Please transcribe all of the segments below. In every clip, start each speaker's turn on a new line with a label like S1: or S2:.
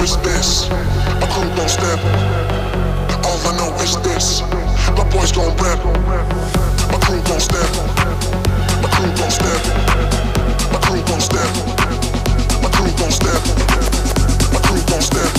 S1: is this. My crew gon' step. All I know is this. My boys gon' rap. My crew gon' step. My crew gon' step. My crew gon' step. My crew gon' step. My crew gon' step.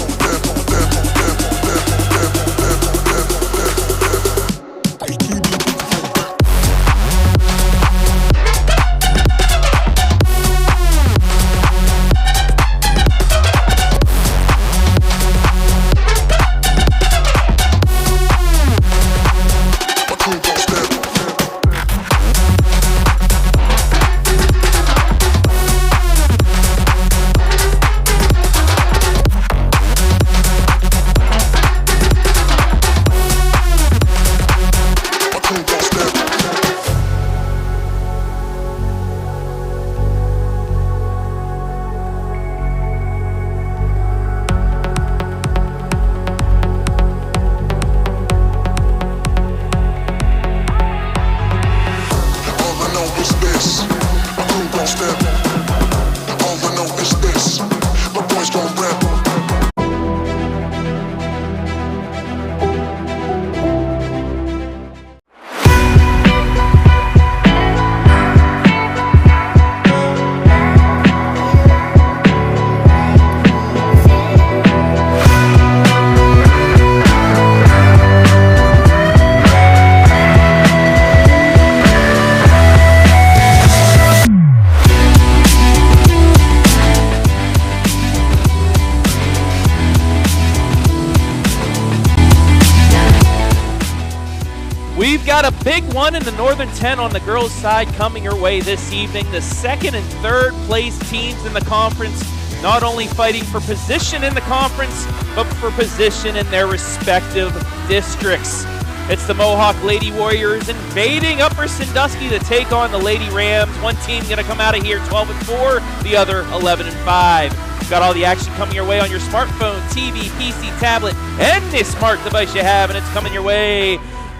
S2: Got a big one in the Northern 10 on the girls' side coming your way this evening. The second and third place teams in the conference not only fighting for position in the conference, but for position in their respective districts. It's the Mohawk Lady Warriors invading Upper Sandusky to take on the Lady Rams. One team going to come out of here 12-4, the other 11-5. Got all the action coming your way on your smartphone, TV, PC, tablet, any smart device you have, and it's coming your way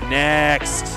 S2: next.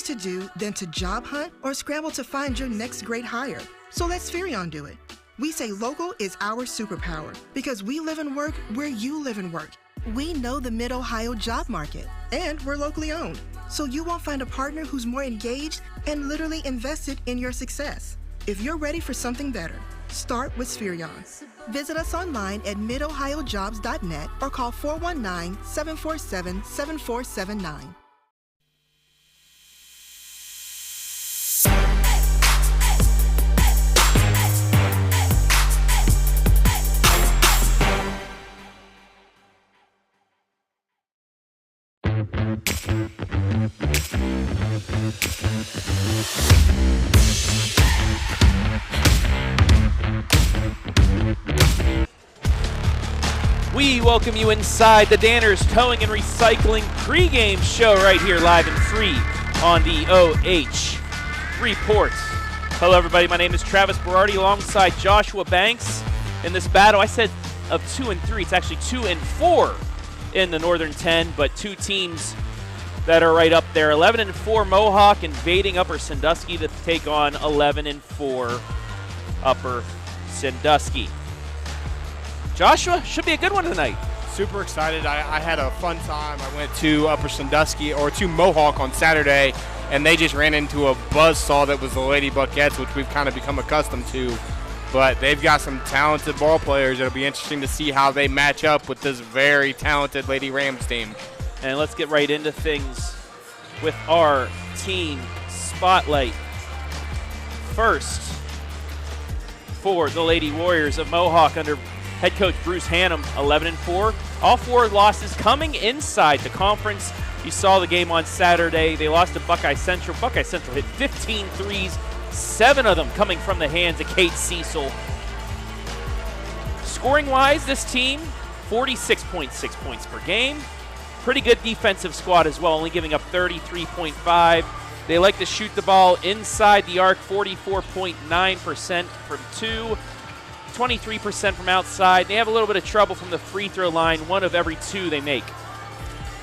S3: To do than to job hunt or scramble to find your next great hire. So let Spherion do it. We say local is our superpower because we live and work where you live and work. We know the Mid Ohio job market and we're locally owned. So you won't find a partner who's more engaged and literally invested in your success. If you're ready for something better, start with Spherion. Visit us online at midohiojobs.net or call 419-747-7479.
S2: We welcome you inside the Daris Towing and Recycling pregame show right here live and free on the OH.REPORT. Hello everybody, my name is Travis Berardi alongside Joshua Banks. In this battle, I said of 2 and 3, it's actually 2 and 4 in the Northern 10, but two teams that are right up there. 11-4 Mohawk invading Upper Sandusky to take on 11-4 Upper Sandusky. Joshua, should be a good one tonight.
S4: Super excited. I had a fun time. I went to Upper Sandusky, or to Mohawk on Saturday, and they just ran into a buzzsaw that was the Lady Buckettes, which we've kind of become accustomed to. But they've got some talented ball players. It'll be interesting to see how they match up with this very talented Lady Rams team.
S2: And let's get right into things with our team spotlight. First, for the Lady Warriors of Mohawk under head coach Bruce Hannum, 11-4. All 4 losses coming inside the conference. You saw the game on Saturday. They lost to Buckeye Central. Buckeye Central hit 15 threes, 7 of them coming from the hands of Kate Cecil. Scoring-wise, this team, 46.6 points per game. Pretty good defensive squad as well, only giving up 33.5. They like to shoot the ball inside the arc, 44.9% from 2, 23% from outside. They have a little bit of trouble from the free throw line, 1 of every 2 they make.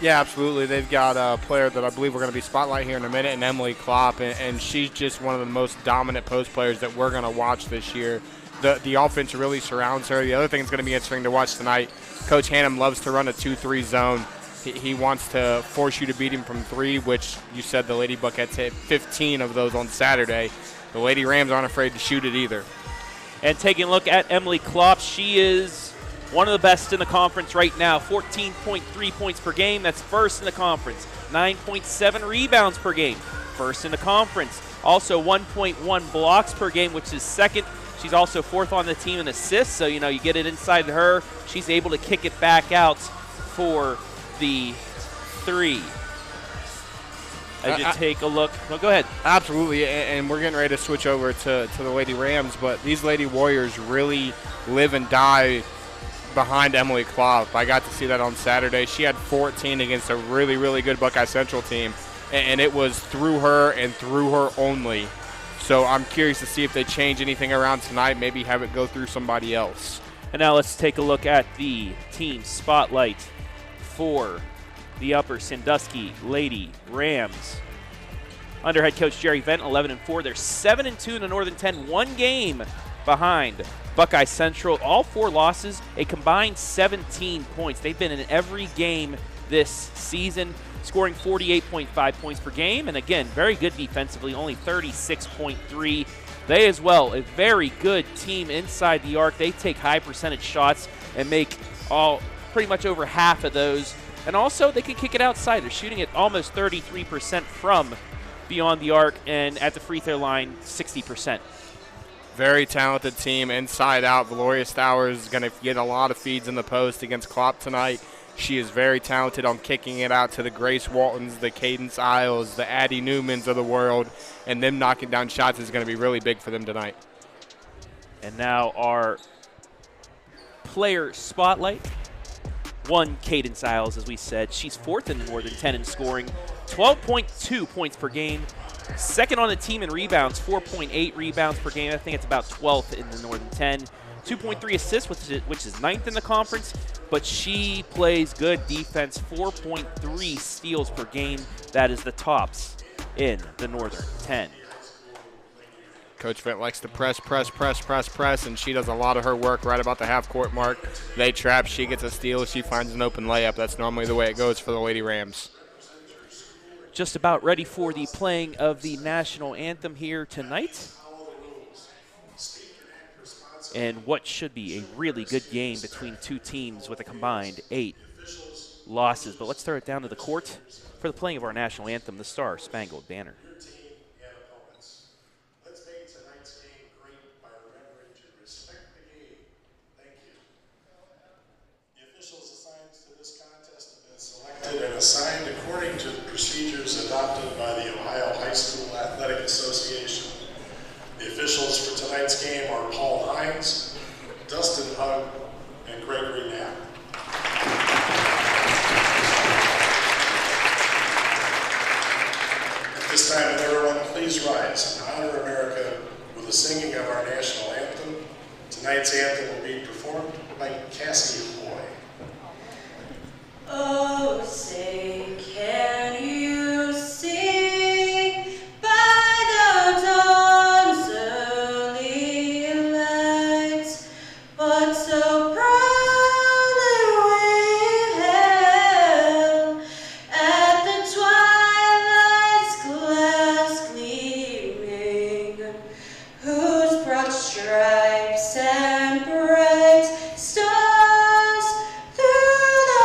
S4: Yeah, absolutely. They've got a player that I believe we're going to be spotlighting here in a minute, and Emily Klopp, and she's just one of the most dominant post players that we're going to watch this year. The offense really surrounds her. The other thing that's going to be interesting to watch tonight, Coach Hannum loves to run a 2-3 zone. He wants to force you to beat him from 3, which you said the Lady Buckettes hit 15 of those on Saturday. The Lady Rams aren't afraid to shoot it either.
S2: And taking a look at Emily Klopp, she is one of the best in the conference right now. 14.3 points per game, that's first in the conference. 9.7 rebounds per game, first in the conference. Also 1.1 blocks per game, which is second. She's also 4th on the team in assists, so you get it inside her. She's able to kick it back out for the 3. As you take a look. No, go ahead.
S4: Absolutely, and we're getting ready to switch over to the Lady Rams, but these Lady Warriors really live and die behind Emily Klopp. I got to see that on Saturday. She had 14 against a really, really good Buckeye Central team, and it was through her and through her only. So I'm curious to see if they change anything around tonight, maybe have it go through somebody else.
S2: And now let's take a look at the team spotlight for the Upper Sandusky Lady Rams. Under head coach Jerry Vent, 11-4. They're 7-2 in the Northern 10, 1 game behind Buckeye Central. All 4 losses, a combined 17 points. They've been in every game this season, scoring 48.5 points per game. And again, very good defensively, only 36.3. They as well, a very good team inside the arc. They take high percentage shots and make pretty much over half of those. And also, they can kick it outside. They're shooting at almost 33% from beyond the arc, and at the free throw line, 60%.
S4: Very talented team, inside out. Valoria Stowers is going to get a lot of feeds in the post against Klopp tonight. She is very talented on kicking it out to the Grace Waltons, the Kaidance Iles, the Addie Newmans of the world, and them knocking down shots is going to be really big for them tonight.
S2: And now our player spotlight. 1, Kaidance Iles, as we said. She's 4th in the Northern 10 in scoring, 12.2 points per game. 2nd on the team in rebounds, 4.8 rebounds per game. I think it's about 12th in the Northern 10. 2.3 assists, which is 9th in the conference, but she plays good defense, 4.3 steals per game. That is the tops in the Northern 10.
S4: Coach Vent likes to press, and she does a lot of her work right about the half-court mark. They trap, she gets a steal, she finds an open layup. That's normally the way it goes for the Lady Rams.
S2: Just about ready for the playing of the national anthem here tonight. And what should be a really good game between 2 teams with a combined 8 losses. But let's throw it down to the court for the playing of our national anthem, the Star Spangled Banner.
S5: And assigned according to the procedures adopted by the Ohio High School Athletic Association. The officials for tonight's game are Paul Hines, Dustin Hugg, and Gregory Knapp. At this time, would everyone please rise and honor America with the singing of our national anthem. Tonight's anthem will be performed by Cassie Hoy.
S6: Oh, say, can you sing by the dawn's early light, what so proudly we hailed at the twilight's glass gleaming, whose broad stripes and bright stars through the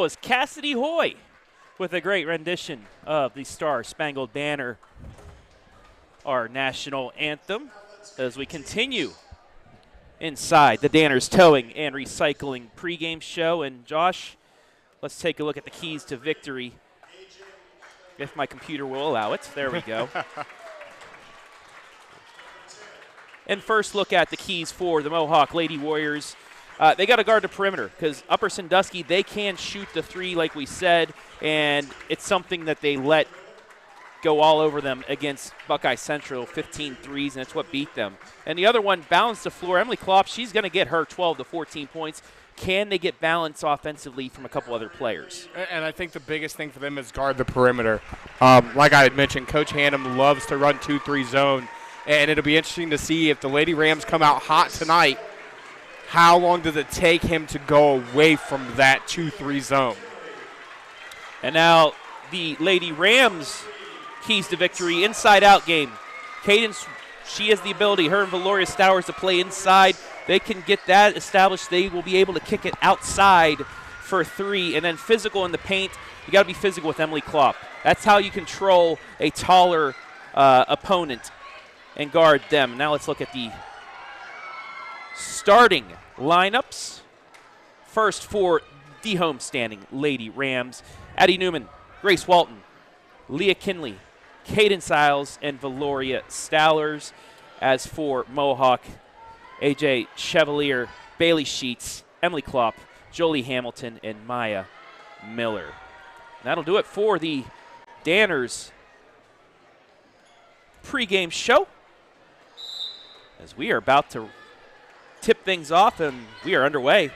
S2: was Cassidy Hoy with a great rendition of the Star Spangled Banner, our national anthem, as we continue inside the Danners Towing and Recycling pregame show. And Josh, let's take a look at the keys to victory, if my computer will allow it. There we go. And first look at the keys for the Mohawk Lady Warriors. They got to guard the perimeter because Upper Sandusky, they can shoot the three like we said, and it's something that they let go all over them against Buckeye Central, 15 threes, and it's what beat them. And the other one, balance the floor. Emily Klopp, she's going to get her 12 to 14 points. Can they get balance offensively from a couple other players?
S4: And I think the biggest thing for them is guard the perimeter. Like I had mentioned, Coach Hannum loves to run 2-3 zone, and it'll be interesting to see if the Lady Rams come out hot tonight, how long does it take him to go away from that 2-3 zone?
S2: And now the Lady Rams keys to victory, inside-out game. Kaidance, she has the ability, her and Valoria Stowers, to play inside. They can get that established. They will be able to kick it outside for three. And then physical in the paint. You got to be physical with Emily Klopp. That's how you control a taller opponent and guard them. Now let's look at the starting lineups. First for the homestanding Lady Rams, Addie Newman, Grace Walton, Leah Kinley, Kaidance Iles, and Valoria Stowers. As for Mohawk, AJ Chevalier, Bailey Sheets, Emily Klopp, Jolie Hamilton, and Maya Miller. And that'll do it for the Danners pregame show, as we are about to tip things off, and we are underway.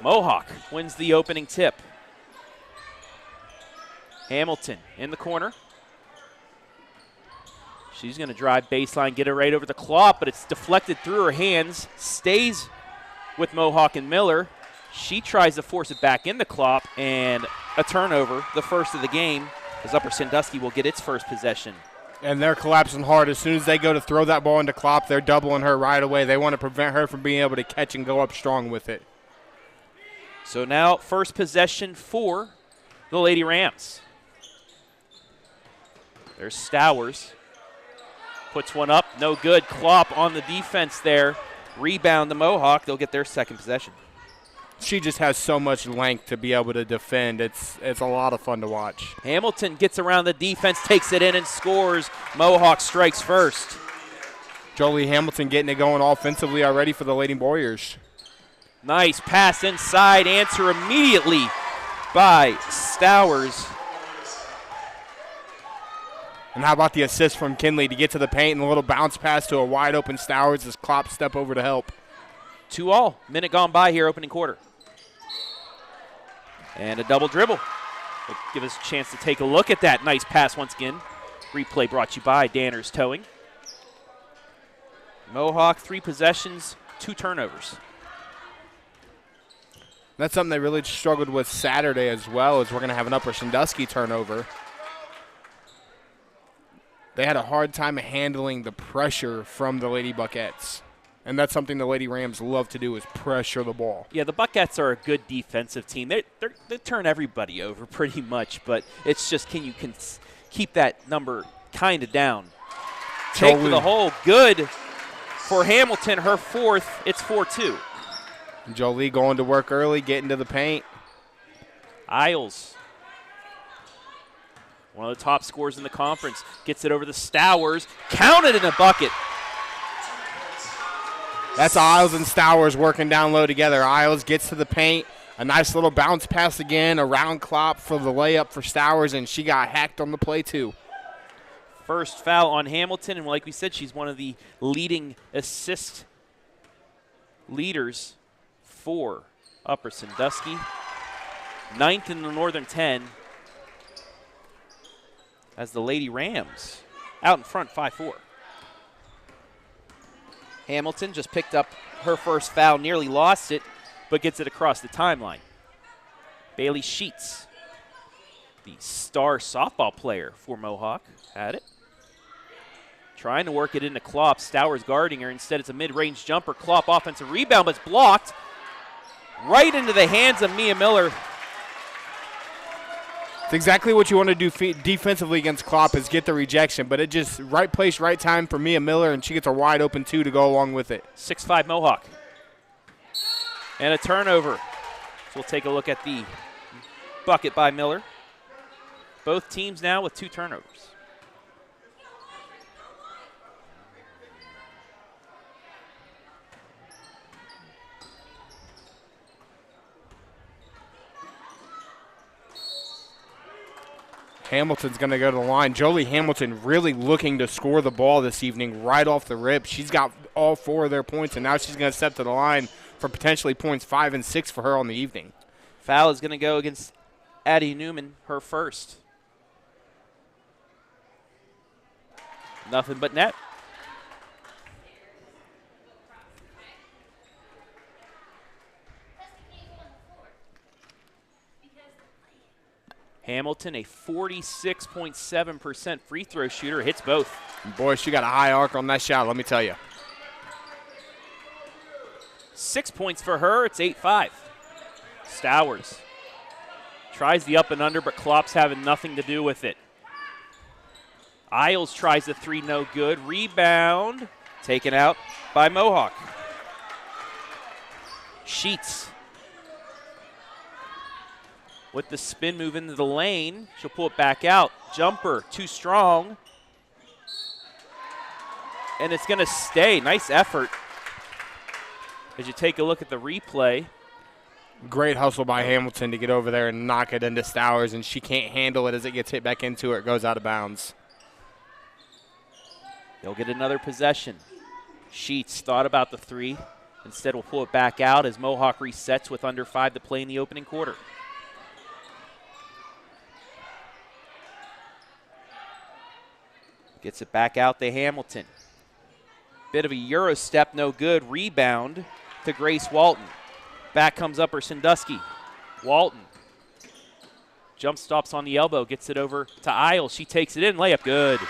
S2: Mohawk wins the opening tip. Hamilton in the corner. She's going to drive baseline, get it right over the Klopp, but it's deflected through her hands. Stays with Mohawk and Miller. She tries to force it back in the Klopp, and a turnover, the first of the game, as Upper Sandusky will get its first possession.
S4: And they're collapsing hard. As soon as they go to throw that ball into Klopp, they're doubling her right away. They want to prevent her from being able to catch and go up strong with it.
S2: So now first possession for the Lady Rams. There's Stowers. Puts one up, no good. Klopp on the defense there. Rebound the Mohawk. They'll get their second possession.
S4: She just has so much length to be able to defend. It's a lot of fun to watch.
S2: Hamilton gets around the defense, takes it in, and scores. Mohawk strikes first.
S4: Jolie Hamilton getting it going offensively already for the Lady Warriors.
S2: Nice pass inside. Answer immediately by Stowers.
S4: And how about the assist from Kinley to get to the paint and a little bounce pass to a wide-open Stowers as Klopp step over to help.
S2: 2-all. Minute gone by here, opening quarter. And a double dribble. Will give us a chance to take a look at that. Nice pass once again. Replay brought to you by Danners Towing. Mohawk, 3 possessions, 2 turnovers.
S4: That's something they really struggled with Saturday as well, is we're going to have an Upper Sandusky turnover. They had a hard time handling the pressure from the Lady Buckettes. And that's something the Lady Rams love to do, is pressure the ball.
S2: Yeah, the Buckettes are a good defensive team. They turn everybody over pretty much, but it's just can you keep that number kind of down. Take for the hole. Good for Hamilton, her 4th. It's 4-2.
S4: Jolie going to work early, getting to the paint.
S2: Iles, one of the top scorers in the conference, gets it over the Stowers. Counted in a bucket.
S4: That's Iles and Stowers working down low together. Iles gets to the paint. A nice little bounce pass again around Klopp for the layup for Stowers, and she got hacked on the play too.
S2: First foul on Hamilton, and like we said, she's one of the leading assist leaders for Upper Sandusky. 9th in the Northern 10 as the Lady Rams out in front 5-4. Hamilton just picked up her first foul, nearly lost it, but gets it across the timeline. Bailey Sheets, the star softball player for Mohawk, had it. Trying to work it into Klopp. Stowers guarding her. Instead, it's a mid-range jumper. Klopp offensive rebound, but it's blocked right into the hands of Mia Miller.
S4: It's exactly what you want to do defensively against Klopp is get the rejection, but it just right place, right time for Mia Miller, and she gets a wide open 2 to go along with it.
S2: 6'5" Mohawk. And a turnover. So we'll take a look at the bucket by Miller. Both teams now with 2 turnovers.
S4: Hamilton's going to go to the line. Jolie Hamilton really looking to score the ball this evening right off the rip. She's got all 4 of their points, and now she's going to step to the line for potentially points 5 and 6 for her on the evening.
S2: Foul is going to go against Addie Newman, her first. Nothing but net. Hamilton, a 46.7% free throw shooter, hits both.
S4: Boy, she got a high arc on that shot, let me tell you.
S2: 6 points for her. It's 8-5. Stowers tries the up and under, but Klopp's having nothing to do with it. Iles tries the 3, no good. Rebound taken out by Mohawk. Sheets with the spin move into the lane. She'll pull it back out. Jumper, too strong. And it's going to stay. Nice effort. As you take a look at the replay.
S4: Great hustle by Hamilton to get over there and knock it into Stowers, and she can't handle it as it gets hit back into her. It goes out of bounds.
S2: They'll get another possession. Sheets thought about the 3. Instead, will pull it back out as Mohawk resets with under 5 to play in the opening quarter. Gets it back out to Hamilton. Bit of a Euro step, no good. Rebound to Grace Walton. Back comes Upper Sandusky. Walton. Jump stops on the elbow, gets it over to Iles. She takes it in, layup good.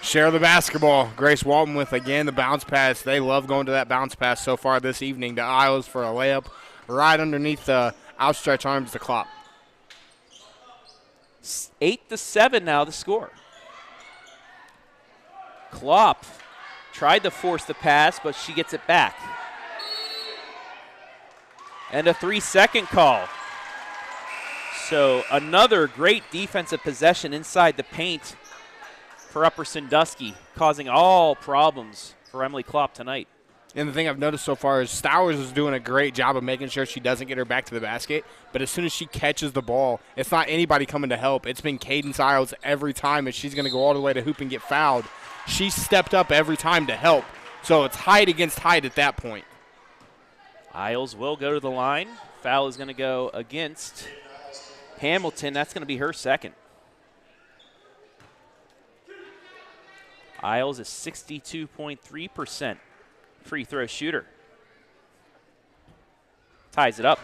S4: Share the basketball. Grace Walton with, again, the bounce pass. They love going to that bounce pass so far this evening to Iles for a layup right underneath the outstretched arms to Klopp.
S2: 8-7 now the score. Klopp tried to force the pass, but she gets it back. And a 3-second call. So another great defensive possession inside the paint for Upper Sandusky, causing all problems for Emily Klopp tonight.
S4: And the thing I've noticed so far is Stowers is doing a great job of making sure she doesn't get her back to the basket. But as soon as she catches the ball, it's not anybody coming to help. It's been Kaidance Iles every time, and she's going to go all the way to hoop and get fouled. She stepped up every time to help. So it's height against height at that point.
S2: Iles will go to the line. Foul is going to go against Hamilton. That's going to be her second. Iles is 62.3% free throw shooter. Ties it up.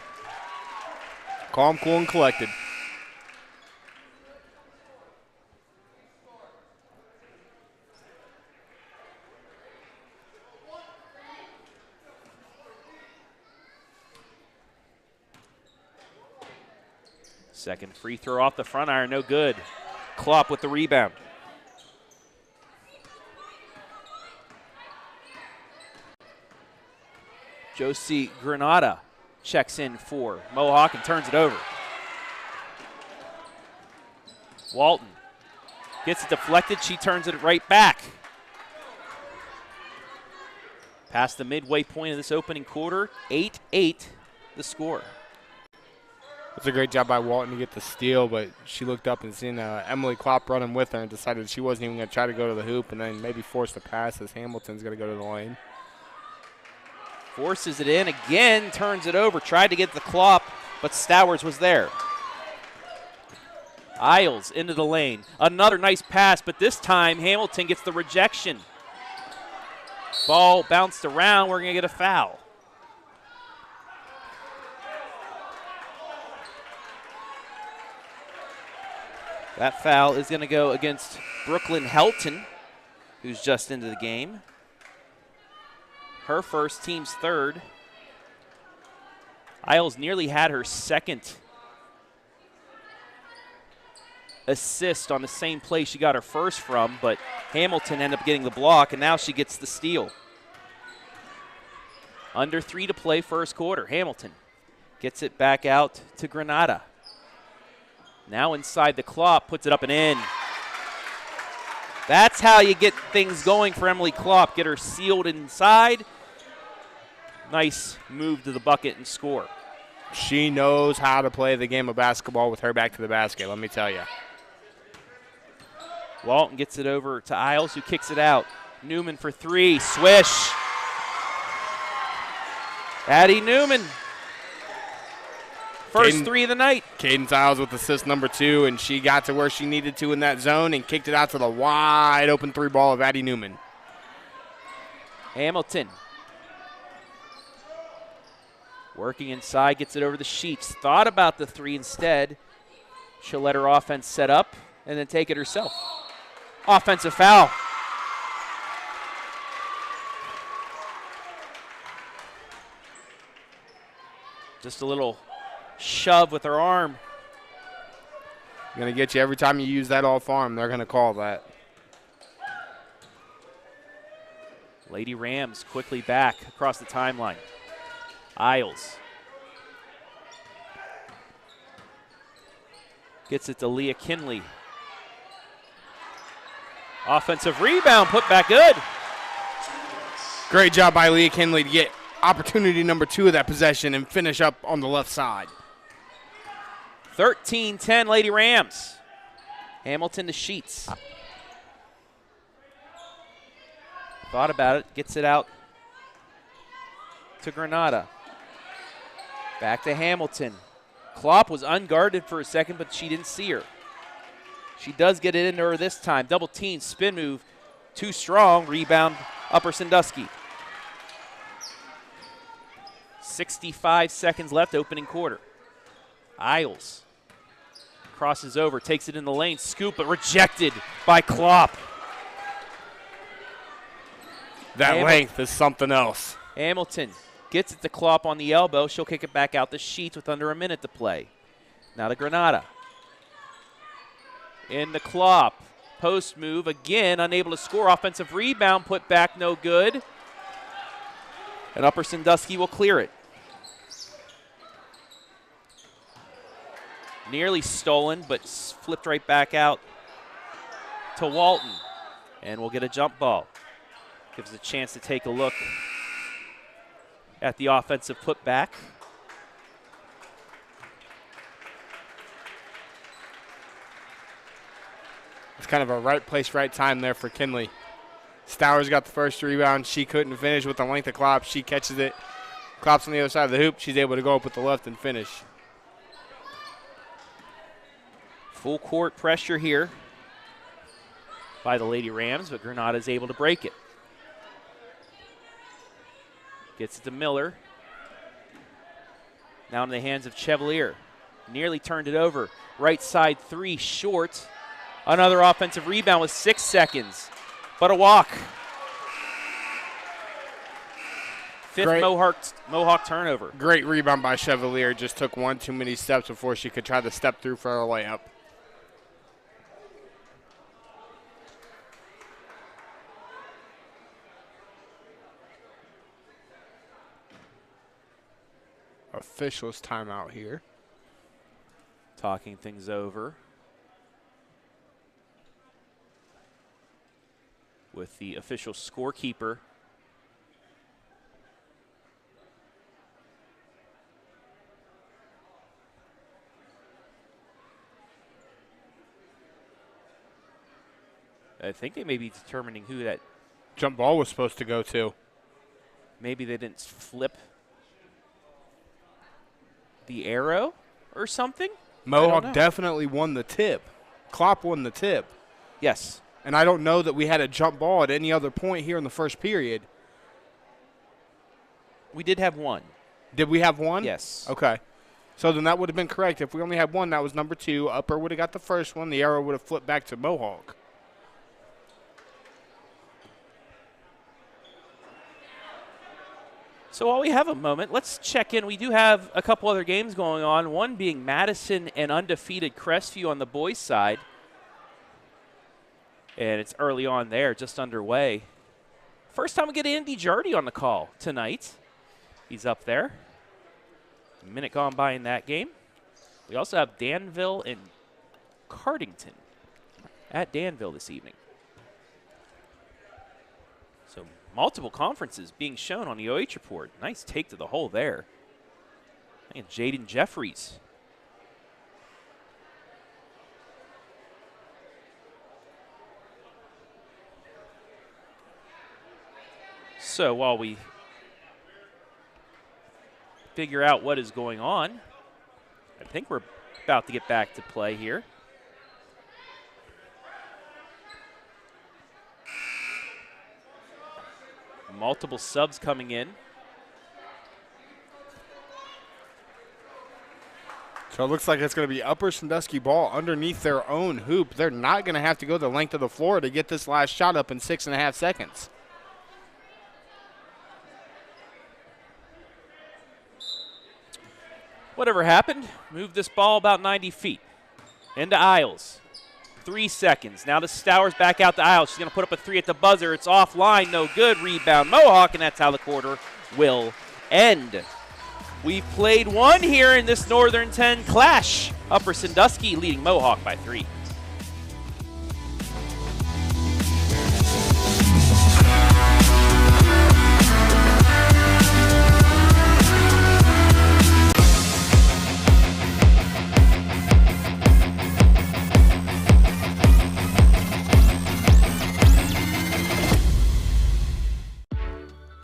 S4: Calm, cool, and collected.
S2: Second free throw off the front iron, no good. Klopp with the rebound. Josie Granada checks in for Mohawk and turns it over. Walton gets it deflected. She turns it right back. Past the midway point of this opening quarter, 8-8 the score.
S4: It's a great job by Walton to get the steal, but she looked up and seen Emily Klopp running with her and decided she wasn't even going to try to go to the hoop and then maybe force the pass as Hamilton's going to go to the lane.
S2: Forces it in again, turns it over, tried to get the Klopp, but Stowers was there. Iles into the lane. Another nice pass, but this time Hamilton gets the rejection. Ball bounced around. We're going to get a foul. That foul is going to go against Brooklyn Helton, who's just into the game. Her first, team's third. Iles nearly had her second assist on the same play she got her first from, but Hamilton ended up getting the block, and now she gets the steal. Under 3 to play first quarter. Hamilton gets it back out to Granada. Now inside the Klopp, puts it up and in. That's how you get things going for Emily Klopp. Get her sealed inside. Nice move to the bucket and score.
S4: She knows how to play the game of basketball with her back to the basket, let me tell you.
S2: Walton gets it over to Iles, who kicks it out. Newman for 3. Swish. Addie Newman. First 3 of the night.
S4: Kaidance Iles with assist number 2, and she got to where she needed to in that zone and kicked it out to the wide open 3 ball of Addie Newman.
S2: Hamilton. Working inside, gets it over the Sheets. Thought about the 3 instead. She'll let her offense set up and then take it herself. Offensive foul. Just a little shove with her arm.
S4: Going to get you every time you use that off arm. They're going to call that.
S2: Lady Rams quickly back across the timeline. Iles. Gets it to Leah Kinley. Offensive rebound, put back good.
S4: Great job by Leah Kinley to get opportunity number 2 of that possession and finish up on the left side.
S2: 13-10 Lady Rams. Hamilton to Sheets. Thought about it, gets it out to Granada. Back to Hamilton. Klopp was unguarded for a second, but she didn't see her. She does get it into her this time. Double team, spin move, too strong. Rebound, Upper Sandusky. 65 seconds left, opening quarter. Iles crosses over, takes it in the lane, scoop, but rejected by Klopp.
S4: That length is something else.
S2: Hamilton gets it to Klopp on the elbow. She'll kick it back out the Sheets with under a minute to play. Now to Granada. In the Klopp. Post move again, unable to score. Offensive rebound, put back, no good. And Upper Sandusky will clear it. Nearly stolen, but flipped right back out to Walton. And we'll get a jump ball. Gives us a chance to take a look at the offensive putback.
S4: It's kind of a right place, right time there for Kinley. Stowers got the first rebound. She couldn't finish with the length of Klopp. She catches it. Klopp's on the other side of the hoop. She's able to go up with the left and finish.
S2: Full court pressure here by the Lady Rams, but Granada is able to break it. Gets it to Miller. Now in the hands of Chevalier. Nearly turned it over. Right side 3, short. Another offensive rebound with 6 seconds, but a walk. Fifth Mohawk turnover.
S4: Great rebound by Chevalier. Just took one too many steps before she could try to step through for a layup. Officials timeout here.
S2: Talking things over with the official scorekeeper. I think they may be determining who that
S4: jump ball was supposed to go to.
S2: Maybe they didn't flip the arrow or something.
S4: Mohawk definitely won the tip. Klopp won the tip.
S2: Yes.
S4: And I don't know that we had a jump ball at any other point here in the first period.
S2: We did have one.
S4: Did we have one?
S2: Yes.
S4: Okay. So then that would have been correct. If we only had one, that was number 2. Upper would have got the first one. The arrow would have flipped back to Mohawk.
S2: So while we have a moment, let's check in. We do have a couple other games going on, one being Madison and undefeated Crestview on the boys' side. And it's early on there, just underway. First time we get Andy Jardy on the call tonight. He's up there. A minute gone by in that game. We also have Danville and Cardington at Danville this evening. So multiple conferences being shown on the OH report. Nice take to the hole there. And Jaden Jeffries. So while we figure out what is going on, I think we're about to get back to play here. Multiple subs coming in.
S4: So it looks like it's going to be Upper Sandusky ball underneath their own hoop. They're not going to have to go the length of the floor to get this last shot up in 6.5 seconds.
S2: Whatever happened, move this ball about 90 feet. Into Iles. 3 seconds. Now to Stowers back out to Iles. She's going to put up a 3 at the buzzer. It's offline. No good. Rebound Mohawk, and that's how the quarter will end. We've played one here in this Northern 10 clash. Upper Sandusky leading Mohawk by 3.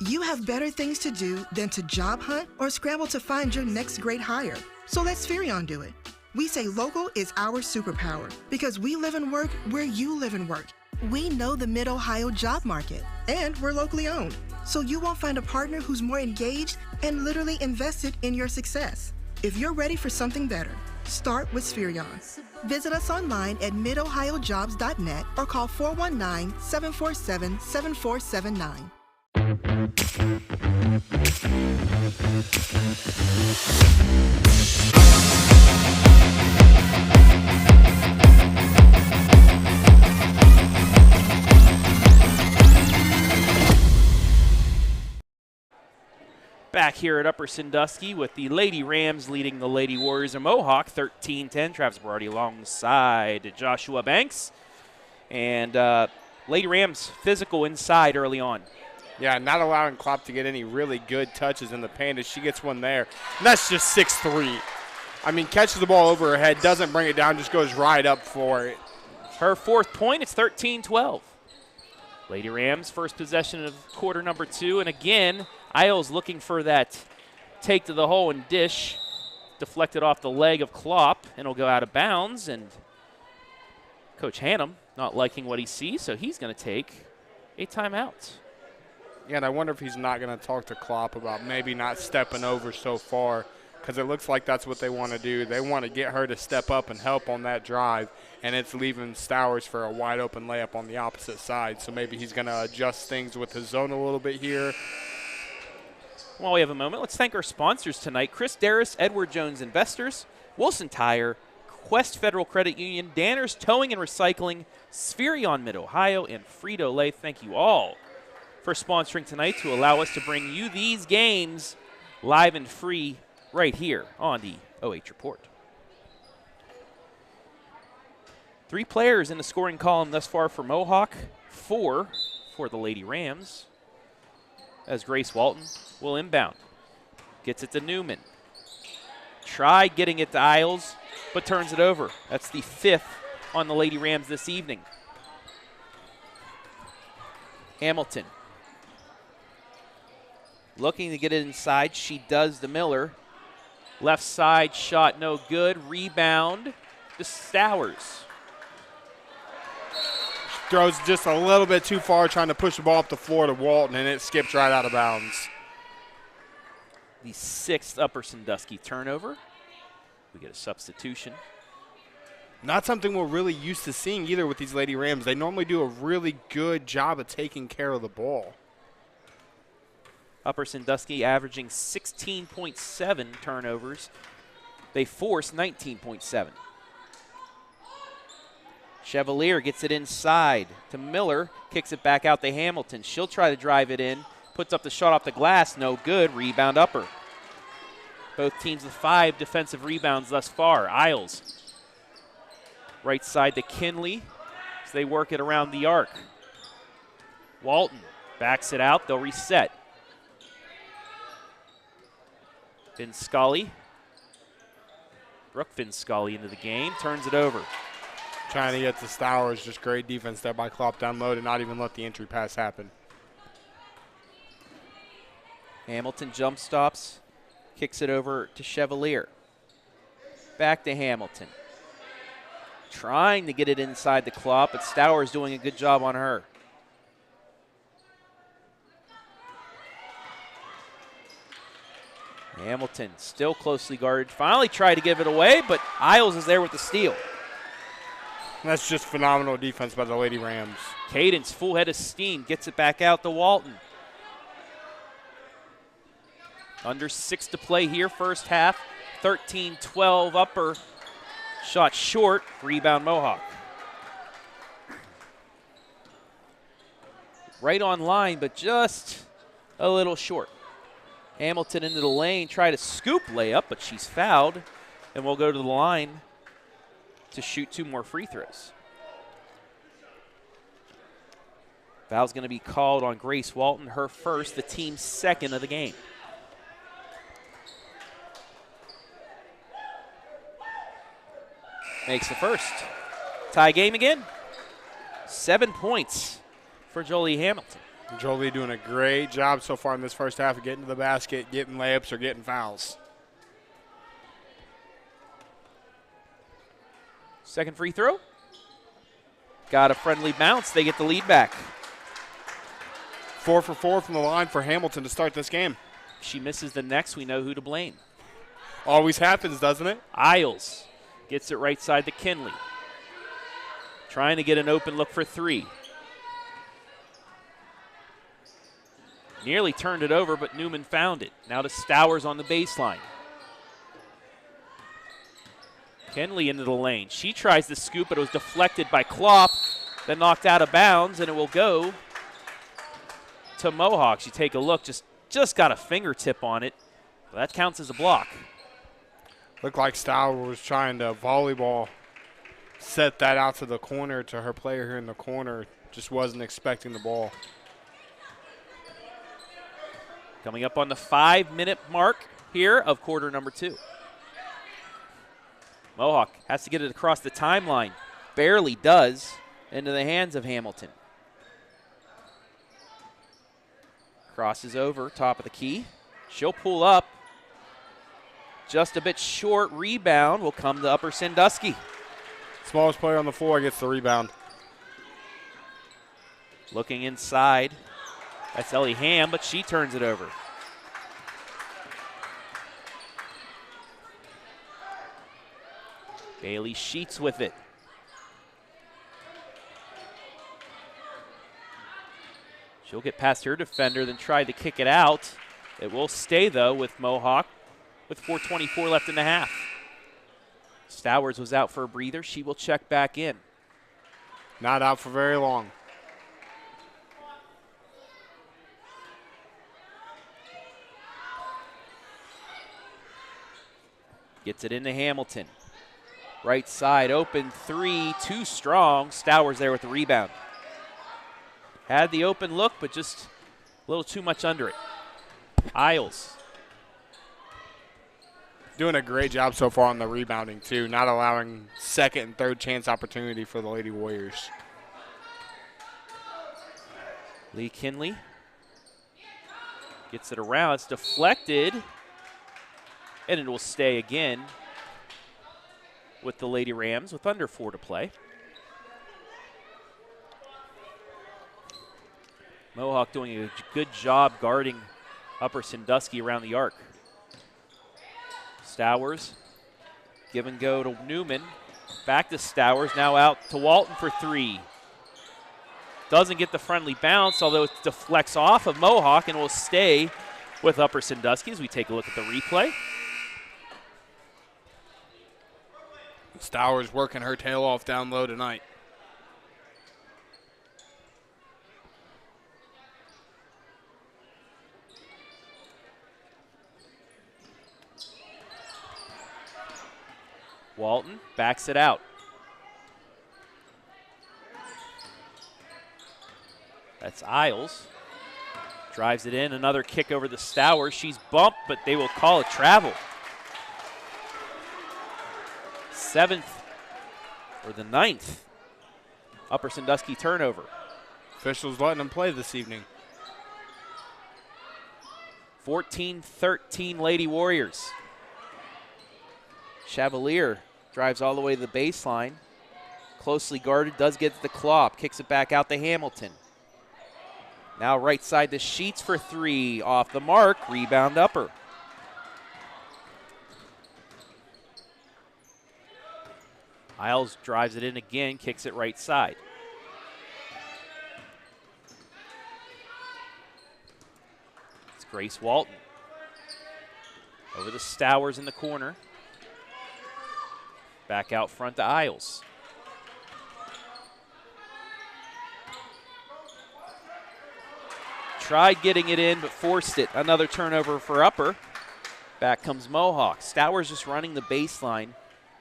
S3: You have better things to do than to job hunt or scramble to find your next great hire. So let Spherion do it. We say local is our superpower because we live and work where you live and work. We know the Mid Ohio job market, and we're locally owned. So you won't find a partner who's more engaged and literally invested in your success. If you're ready for something better, start with Spherion. Visit us online at midohiojobs.net or call 419-747-7479.
S2: Back here at Upper Sandusky with the Lady Rams leading the Lady Warriors of Mohawk 13-10. Travis Berardi alongside Joshua Banks. And Lady Rams physical inside early on.
S4: Yeah, not allowing Klopp to get any really good touches in the paint as she gets one there. And that's just 6'3". I mean, catches the ball over her head, doesn't bring it down, just goes right up for it.
S2: Her 4th point, it's 13-12. Lady Rams, first possession of quarter number 2. And again, Iles looking for that take to the hole and dish. Deflected off the leg of Klopp, and it'll go out of bounds. And Coach Hannum not liking what he sees, so he's going to take a timeout.
S4: Yeah, and I wonder if he's not going to talk to Klopp about maybe not stepping over so far, because it looks like that's what they want to do. They want to get her to step up and help on that drive, and it's leaving Stowers for a wide open layup on the opposite side. So maybe he's going to adjust things with his zone a little bit here.
S2: While we have a moment, let's thank our sponsors tonight: Chris Daris, Edward Jones Investors, Wilson Tire, Quest Federal Credit Union, Danners Towing and Recycling, Spherion Mid Ohio, and Frito-Lay. Thank you all for sponsoring tonight to allow us to bring you these games live and free right here on the OH Report. 3 players in the scoring column thus far for Mohawk, 4 for the Lady Rams, as Grace Walton will inbound. Gets it to Newman. Tried getting it to Iles, but turns it over. That's the 5th on the Lady Rams this evening. Hamilton looking to get it inside. She does to Miller. Left side shot no good. Rebound to Stowers.
S4: Throws just a little bit too far, trying to push the ball up the floor to Walton, and it skips right out of bounds.
S2: The 6th Upper Sandusky turnover. We get a substitution.
S4: Not something we're really used to seeing either with these Lady Rams. They normally do a really good job of taking care of the ball.
S2: Upper Sandusky averaging 16.7 turnovers. They force 19.7. Chevalier gets it inside to Miller, kicks it back out to Hamilton. She'll try to drive it in, puts up the shot off the glass, no good. Rebound Upper. Both teams with 5 defensive rebounds thus far. Iles, right side to Kinley as they work it around the arc. Walton backs it out, they'll reset. Scully. Brooke Scully into the game, turns it over.
S4: Trying to get to Stowers, just great defense there by Klopp down low to not even let the entry pass happen.
S2: Hamilton jump stops, kicks it over to Chevalier. Back to Hamilton. Trying to get it inside the Klopp, but Stowers doing a good job on her. Hamilton still closely guarded. Finally tried to give it away, but Iles is there with the steal.
S4: That's just phenomenal defense by the Lady Rams.
S2: Kaidance, full head of steam, gets it back out to Walton. Under 6 to play here, first half. 13-12 Upper. Shot short, rebound Mohawk. Right on line, but just a little short. Hamilton into the lane, try to scoop layup, but she's fouled, and we'll go to the line to shoot 2 more free throws. Foul's going to be called on Grace Walton, her first, the team's second of the game. Makes the first. Tie game again. 7 points for Jolie Hamilton.
S4: Jolie doing a great job so far in this first half of getting to the basket, getting layups, or getting fouls.
S2: Second free throw. Got a friendly bounce. They get the lead back.
S4: 4 for 4 from the line for Hamilton to start this game.
S2: If she misses the next, we know who to blame.
S4: Always happens, doesn't it?
S2: Iles gets it right side to Kinley. Trying to get an open look for 3. Nearly turned it over, but Newman found it. Now to Stowers on the baseline. Kinley into the lane. She tries to scoop, but it was deflected by Klopp, then knocked out of bounds, and it will go to Mohawk. You take a look, just got a fingertip on it. That counts as a block.
S4: Looked like Stowers was trying to volleyball set that out to the corner to her player here in the corner. Just wasn't expecting the ball.
S2: Coming up on the 5-minute mark here of quarter number 2. Mohawk has to get it across the timeline. Barely does. Into the hands of Hamilton. Crosses over, top of the key. She'll pull up. Just a bit short. Rebound will come to Upper Sandusky.
S4: Smallest player on the floor gets the rebound.
S2: Looking inside. That's Ellie Ham, but she turns it over. Bailey Sheets with it. She'll get past her defender, then try to kick it out. It will stay, though, with Mohawk with 4:24 left in the half. Stowers was out for a breather. She will check back in.
S4: Not out for very long.
S2: Gets it into Hamilton. Right side, open 3, too strong. Stowers there with the rebound. Had the open look, but just a little too much under it. Iles.
S4: Doing a great job so far on the rebounding, too. Not allowing second and third chance opportunity for the Lady Warriors.
S2: Lee Kinley gets it around. It's deflected. And it will stay again with the Lady Rams with under 4 to play. Mohawk doing a good job guarding Upper Sandusky around the arc. Stowers, give and go to Newman. Back to Stowers, now out to Walton for 3. Doesn't get the friendly bounce, although it deflects off of Mohawk and will stay with Upper Sandusky as we take a look at the replay.
S4: Stowers working her tail off down low tonight.
S2: Walton backs it out. That's Iles. Drives it in. Another kick over the Stowers. She's bumped, but they will call it travel. 7th or the 9th Upper Sandusky turnover.
S4: Officials letting them play this evening.
S2: 14-13 Lady Warriors. Chevalier drives all the way to the baseline. Closely guarded, does get to the Klopp. Kicks it back out to Hamilton. Now right side to Sheets for 3. Off the mark, rebound Upper. Iles drives it in again, kicks it right side. It's Grace Walton. Over the Stowers in the corner. Back out front to Iles. Tried getting it in, but forced it. Another turnover for Upper. Back comes Mohawk. Stowers just running the baseline,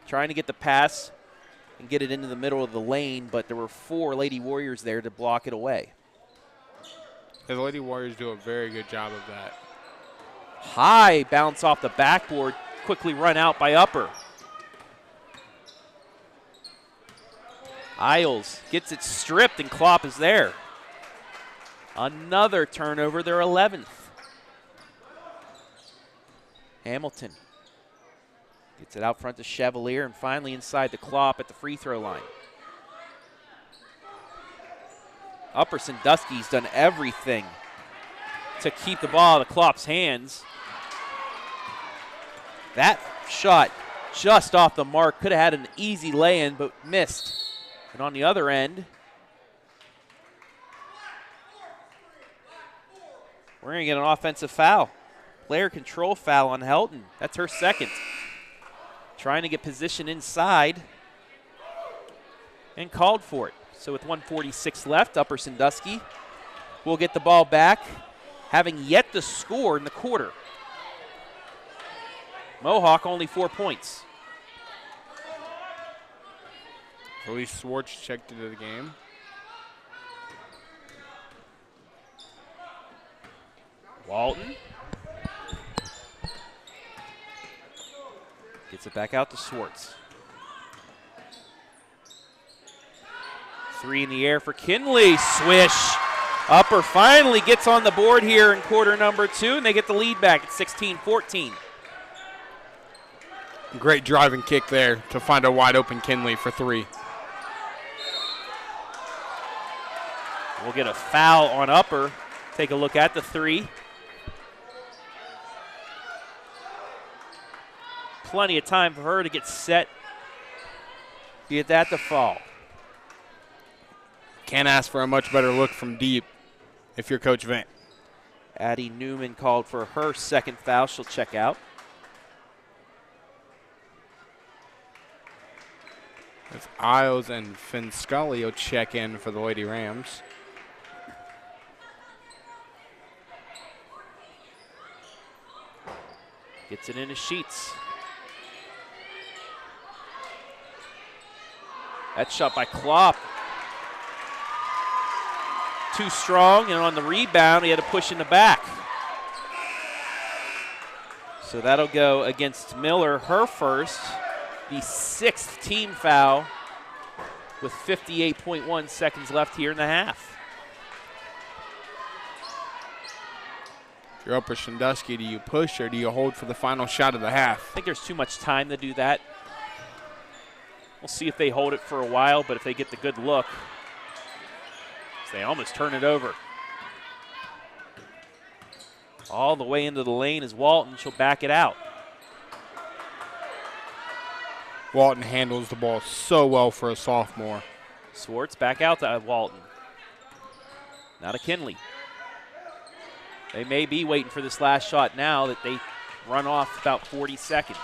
S2: trying to get the pass and get it into the middle of the lane, but there were 4 Lady Warriors there to block it away.
S4: The Lady Warriors do a very good job of that.
S2: High bounce off the backboard, quickly run out by Upper. Iles gets it stripped, and Klopp is there. Another turnover, their 11th. Hamilton gets it out front to Chevalier, and finally inside the Klopp at the free throw line. Upper Sandusky's done everything to keep the ball out of Klopp's hands. That shot just off the mark. Could have had an easy lay-in, but missed. And on the other end, we're going to get an offensive foul. Player control foul on Helton. That's her second. Trying to get position inside and called for it. So with 1:46 left, Upper Sandusky will get the ball back, having yet to score in the quarter. Mohawk only 4 points.
S4: Elise Swartz checked into the game.
S2: Walton gets it back out to Swartz. 3 in the air for Kinley. Swish. Upper finally gets on the board here in quarter number 2, and they get the lead back at 16-14.
S4: Great driving kick there to find a wide open Kinley for 3.
S2: We'll get a foul on Upper. Take a look at the 3. Plenty of time for her to get set. Get that to fall.
S4: Can't ask for a much better look from deep if you're Coach Vant.
S2: Addie Newman called for her second foul. She'll check out.
S4: As Iles and Finscully will check in for the Lady Rams.
S2: Gets it into Sheets. That shot by Klopp. Too strong, and on the rebound, he had to push in the back. So that'll go against Miller, her first, the 6th team foul with 58.1 seconds left here in the half.
S4: If you're Upper Sandusky, do you push or do you hold for the final shot of the half?
S2: I think there's too much time to do that. We'll see if they hold it for a while, but if they get the good look, they almost turn it over. All the way into the lane is Walton. She'll back it out.
S4: Walton handles the ball so well for a sophomore.
S2: Swartz back out to Walton. Now to Kinley. They may be waiting for this last shot now that they run off about 40 seconds.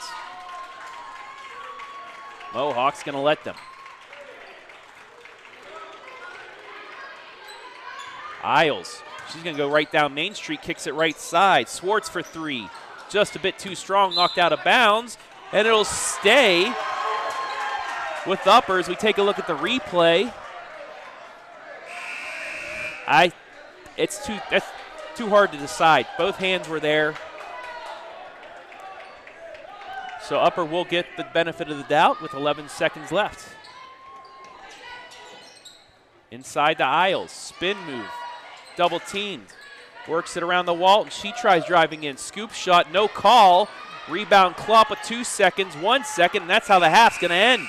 S2: Mohawk's going to let them. Iles, she's going to go right down Main Street, kicks it right side. Swartz for 3. Just a bit too strong, knocked out of bounds, and it'll stay with Upper as we take a look at the replay. That's too hard to decide. Both hands were there. So Upper will get the benefit of the doubt with 11 seconds left. Inside the Iles, spin move, double teamed. Works it around the wall, and she tries driving in. Scoop shot, no call. Rebound Klopp with 2 seconds, 1 second, and that's how the half's going to end.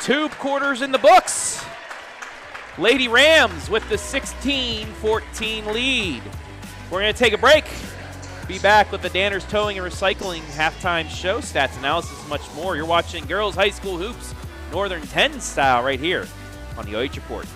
S2: 2 quarters in the books. Lady Rams with the 16-14 lead. We're going to take a break. Be back with the Daris Towing and Recycling halftime show. Stats, analysis, and much more. You're watching Girls High School Hoops, Northern 10 style right here on the OH Report.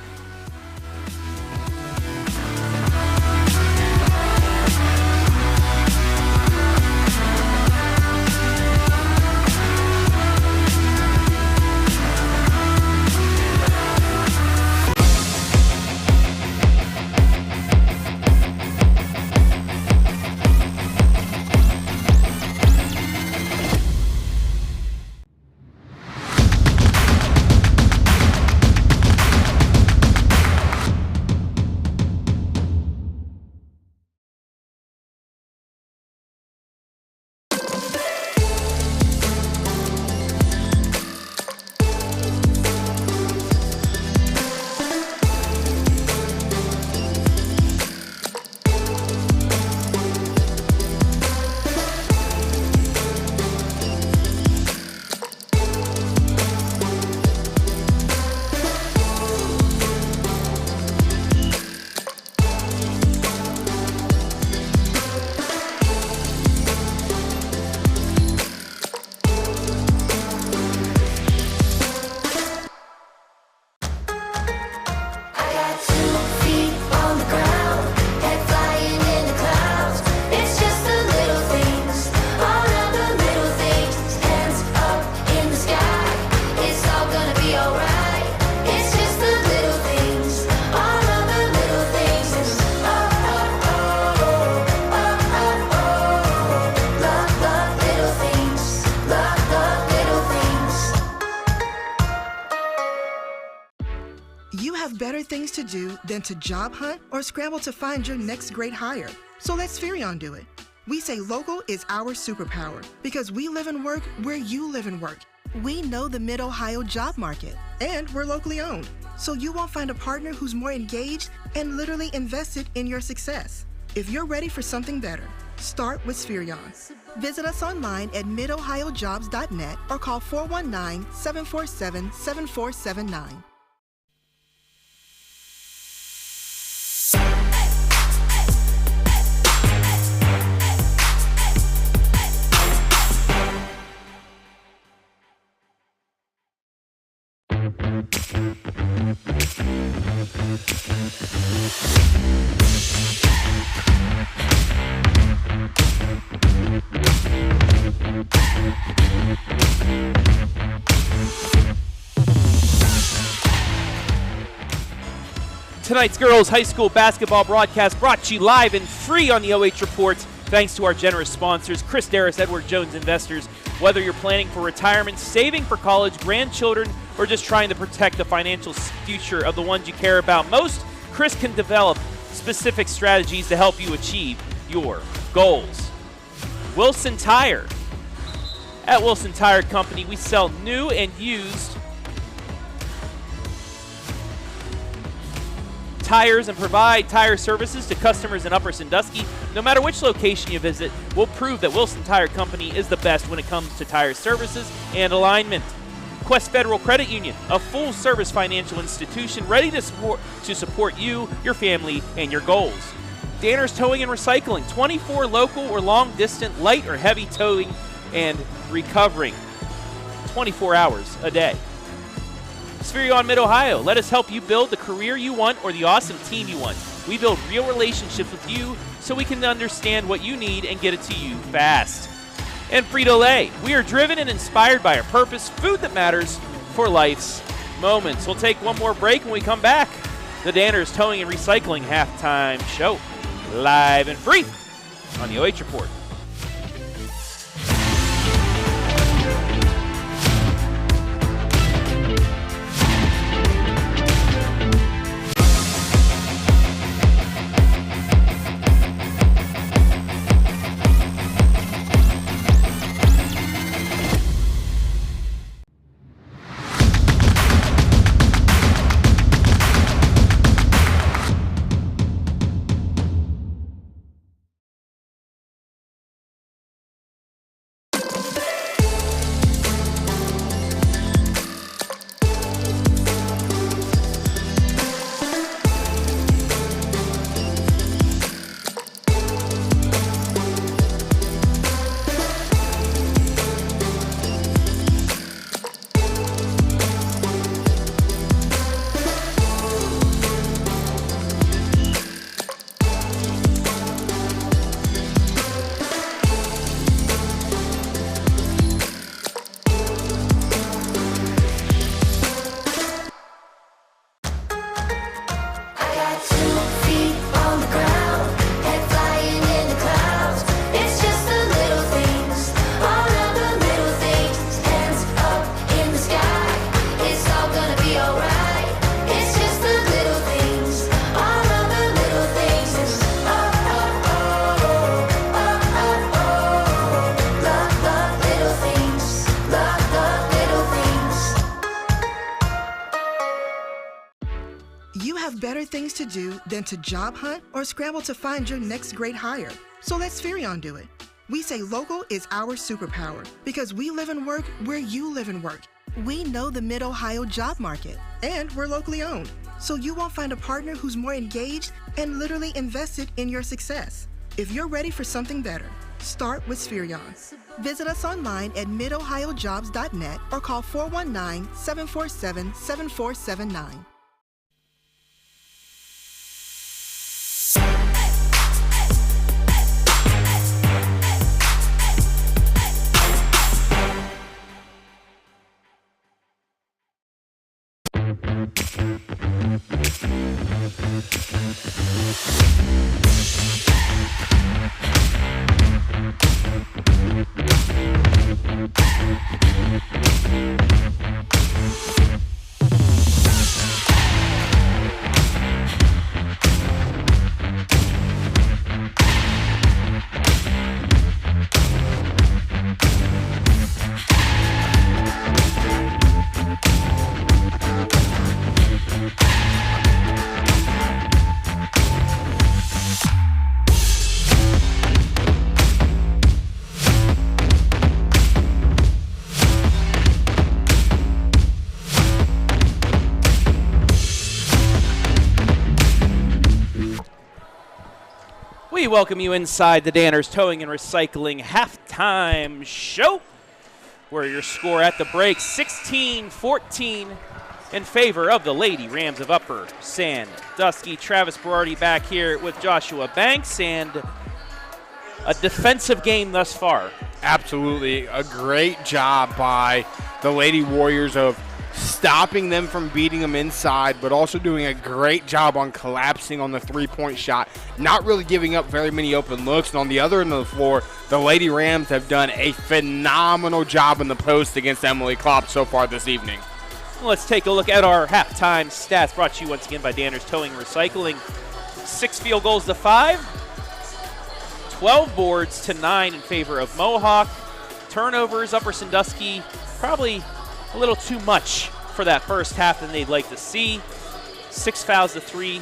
S3: Better things to do than to job hunt or scramble to find your next great hire. So let Spherion do it. We say local is our superpower because we live and work where you live and work. We know the Mid Ohio job market, and we're locally owned. So you won't find a partner who's more engaged and literally invested in your success. If you're ready for something better, start with Spherion. Visit us online at midohiojobs.net or call 419-747-7479.
S2: Tonight's girls high school basketball broadcast brought to you live and free on the OH Report. Thanks to our generous sponsors, Chris Daris, Edward Jones Investors. Whether you're planning for retirement, saving for college, grandchildren, or just trying to protect the financial future of the ones you care about most, Chris can develop specific strategies to help you achieve your goals. Wilson Tire. At Wilson Tire Company, we sell new and used tires and provide tire services to customers in Upper Sandusky. No matter which location you visit, we'll prove that Wilson Tire Company is the best when it comes to tire services and alignment. Quest Federal Credit Union, a full-service financial institution ready to support you, your family, and your goals. Daris Towing and Recycling, 24 local or long-distance light or heavy towing and recovering, 24 hours a day. Spherion Mid Ohio, let us help you build the career you want or the awesome team you want. We build real relationships with you so we can understand what you need and get it to you fast. And Frito-Lay, we are driven and inspired by our purpose, food that matters for life's moments. We'll take one more break when we come back. The Daris Towing and Recycling halftime show, live and free on the OH Report.
S3: things to do than to job hunt or scramble to find your next great hire. So let Spherion do it. We say local is our superpower because we live and work where you live and work. We know the Mid Ohio job market, and we're locally owned. So you won't find a partner who's more engaged and literally invested in your success. If you're ready for something better, start with Spherion. Visit us online at midohiojobs.net or call 419-747-7479.
S2: We welcome you inside the Daris Towing and Recycling halftime show, where your score at the break 16-14 in favor of the Lady Rams of Upper Sandusky. Travis Berardi back here with Joshua Banks, and a defensive game thus far.
S4: Absolutely. A great job by the Lady Warriors of stopping them from beating them inside, but also doing a great job on collapsing on the three-point shot, not really giving up very many open looks. And on the other end of the floor, the Lady Rams have done a phenomenal job in the post against Emily Klopp so far this evening.
S2: Let's take a look at our halftime stats, brought to you once again by Daris Towing and Recycling. 6 field goals to 5, 12 boards to 9 in favor of Mohawk. Turnovers, Upper Sandusky, probably a little too much for that first half than they'd like to see. 6 fouls to 3.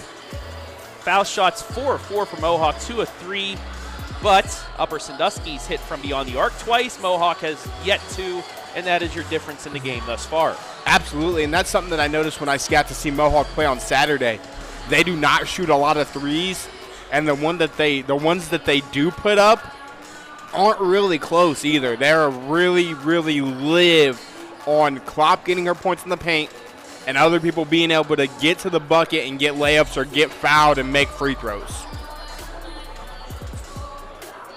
S2: Foul shots 4 of 4 for Mohawk, 2 of 3. But Upper Sandusky's hit from beyond the arc twice. Mohawk has yet to, and that is your difference in the game thus far.
S4: Absolutely, and that's something that I noticed when I got to see Mohawk play on Saturday. They do not shoot a lot of threes, and the ones that they do put up aren't really close either. They're really, really live on Klopp getting her points in the paint and other people being able to get to the bucket and get layups or get fouled and make free throws.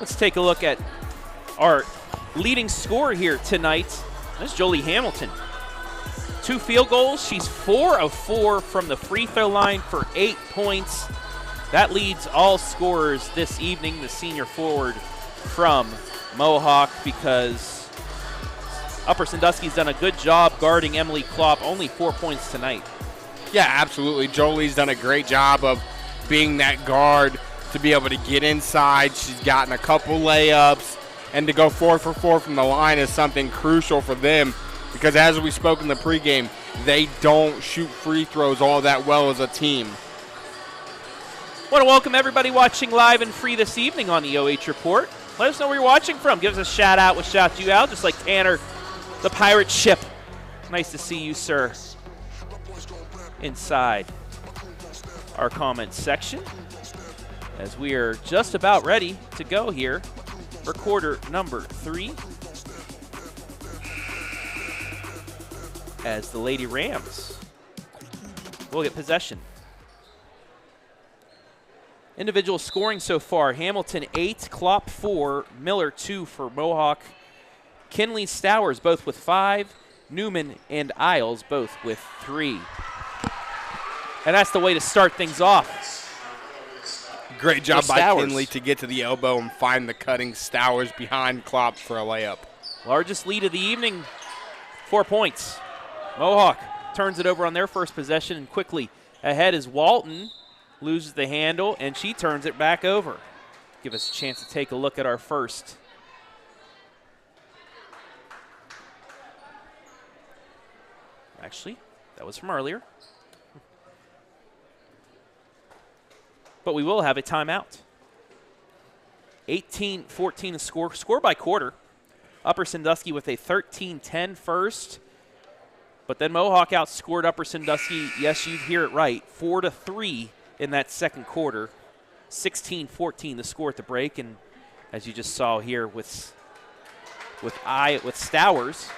S2: Let's take a look at our leading scorer here tonight. That's Jolie Hamilton. 2 field goals. She's 4 of 4 from the free throw line for 8 points. That leads all scorers this evening, the senior forward from Mohawk, because Upper Sandusky's done a good job guarding Emily Klopp, only 4 points tonight.
S4: Yeah, absolutely. Jolie's done a great job of being that guard to be able to get inside. She's gotten a couple layups, and to go 4 for 4 from the line is something crucial for them, because as we spoke in the pregame, they don't shoot free throws all that well as a team.
S2: Want to welcome everybody watching live and free this evening on the OH Report. Let us know where you're watching from. Give us a shout out. We'll shout you out, just like Tanner, the pirate ship. Nice to see you, sir, inside our comments section, as we are just about ready to go here for quarter number 3, as the Lady Rams will get possession. Individual scoring so far: Hamilton 8, Klopp 4, Miller 2 for Mohawk, Kinley Stowers both with 5, Newman and Iles both with 3. And that's the way to start things off.
S4: Great job by Kinley to get to the elbow and find the cutting Stowers behind Klopp for a layup.
S2: Largest lead of the evening, 4 points. Mohawk turns it over on their first possession, and quickly ahead is Walton. Loses the handle, and she turns it back over. Give us a chance to take a look at our first. Actually, that was from earlier. but we will have a timeout. 18-14 the score by quarter. Upper Sandusky with a 13-10 first. But then Mohawk outscored Upper Sandusky, yes, you hear it right, 4-3 in that second quarter. 16-14 the score at the break. And as you just saw here with Stowers,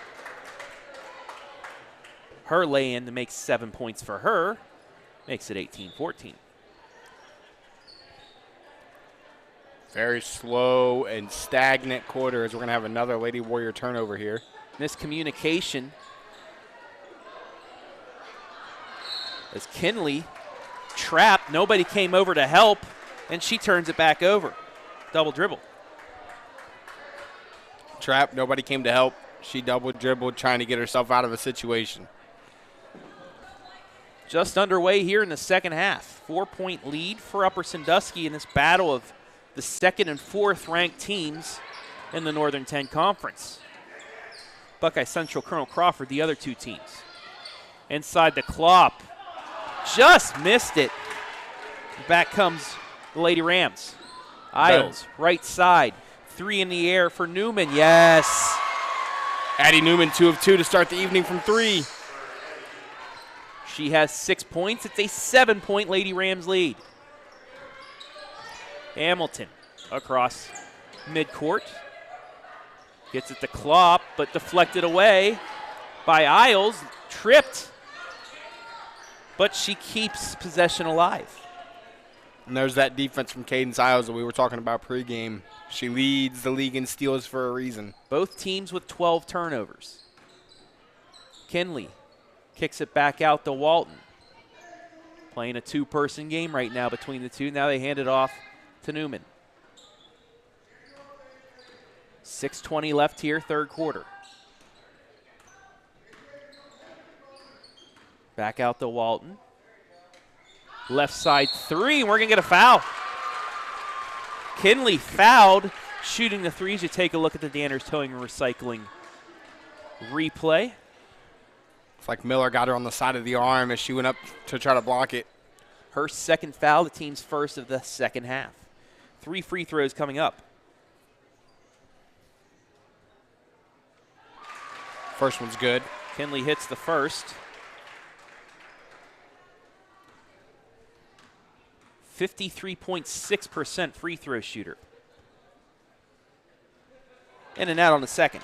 S2: her lay-in to make 7 points for her makes it 18-14.
S4: Very slow and stagnant quarter as we're going to have another Lady Warrior turnover here.
S2: Miscommunication as Kinley trapped. Nobody came over to help, and she turns it back over. Double dribble.
S4: Trap, nobody came to help. She double dribbled, trying to get herself out of a situation.
S2: Just underway here in the second half. 4-point lead for Upper Sandusky in this battle of the second and fourth ranked teams in the Northern 10 Conference. Buckeye Central, Colonel Crawford, the other two teams. Inside the Klopp. Just missed it. Back comes the Lady Rams. Iles, right side. 3 in the air for Newman. Yes.
S4: Addie Newman, 2 of 2 to start the evening from 3.
S2: She has 6 points. It's a 7-point Lady Rams lead. Hamilton across midcourt. Gets it to Klopp, but deflected away by Iles. Tripped. But she keeps possession alive.
S4: And there's that defense from Kaidance Iles that we were talking about pregame. She leads the league in steals for a reason.
S2: Both teams with 12 turnovers. Kinley kicks it back out to Walton. Playing a two-person game right now between the two. Now they hand it off to Newman. 6:20 left here, third quarter. Back out to Walton. Left side 3, and we're going to get a foul. Kinley fouled, shooting the threes. You take a look at the Danners Towing and Recycling replay.
S4: It's like Miller got her on the side of the arm as she went up to try to block it.
S2: Her second foul, the team's first of the second half. 3 free throws coming up.
S4: First one's good.
S2: Kinley hits the first. 53.6% free throw shooter. In and out on the second.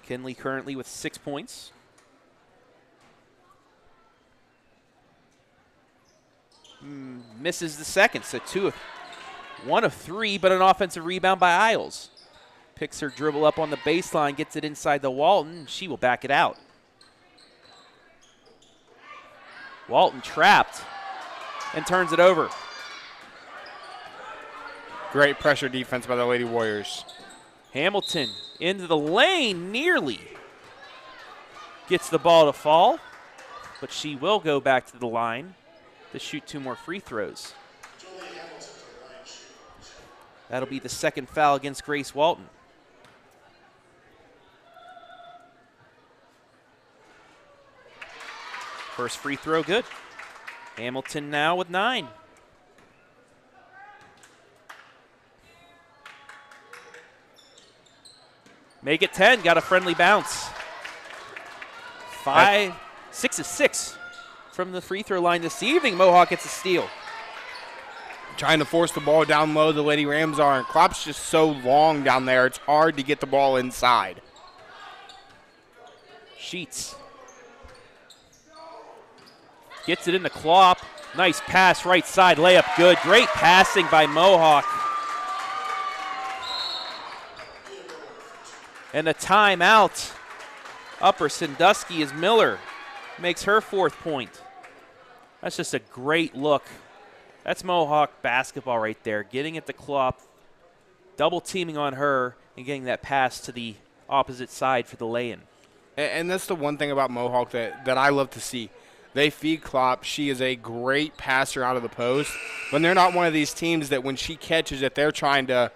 S2: Kinley currently with 6 points. Misses the second, so 1 of 3, but an offensive rebound by Iles. Picks her dribble up on the baseline, gets it inside the Walton, and she will back it out. Walton trapped and turns it over.
S4: Great pressure defense by the Lady Warriors.
S2: Hamilton into the lane, nearly gets the ball to fall, but she will go back to the line to shoot 2 more free throws. That'll be the second foul against Grace Walton. First free throw good. Hamilton now with 9. Make it 10, got a friendly bounce. 6 of 6 from the free throw line this evening. Mohawk gets a steal.
S4: Trying to force the ball down low, the Lady Rams are, and Klopp's just so long down there, it's hard to get the ball inside.
S2: Sheets gets it in the Klopp. Nice pass, right side, layup good. Great passing by Mohawk. And a timeout. Upper Sandusky as Miller makes her 4th point. That's just a great look. That's Mohawk basketball right there. Getting at the Klopp, double teaming on her, and getting that pass to the opposite side for the lay-in.
S4: And that's the one thing about Mohawk that I love to see. They feed Klopp. She is a great passer out of the post. But they're not one of these teams that when she catches it, they're trying to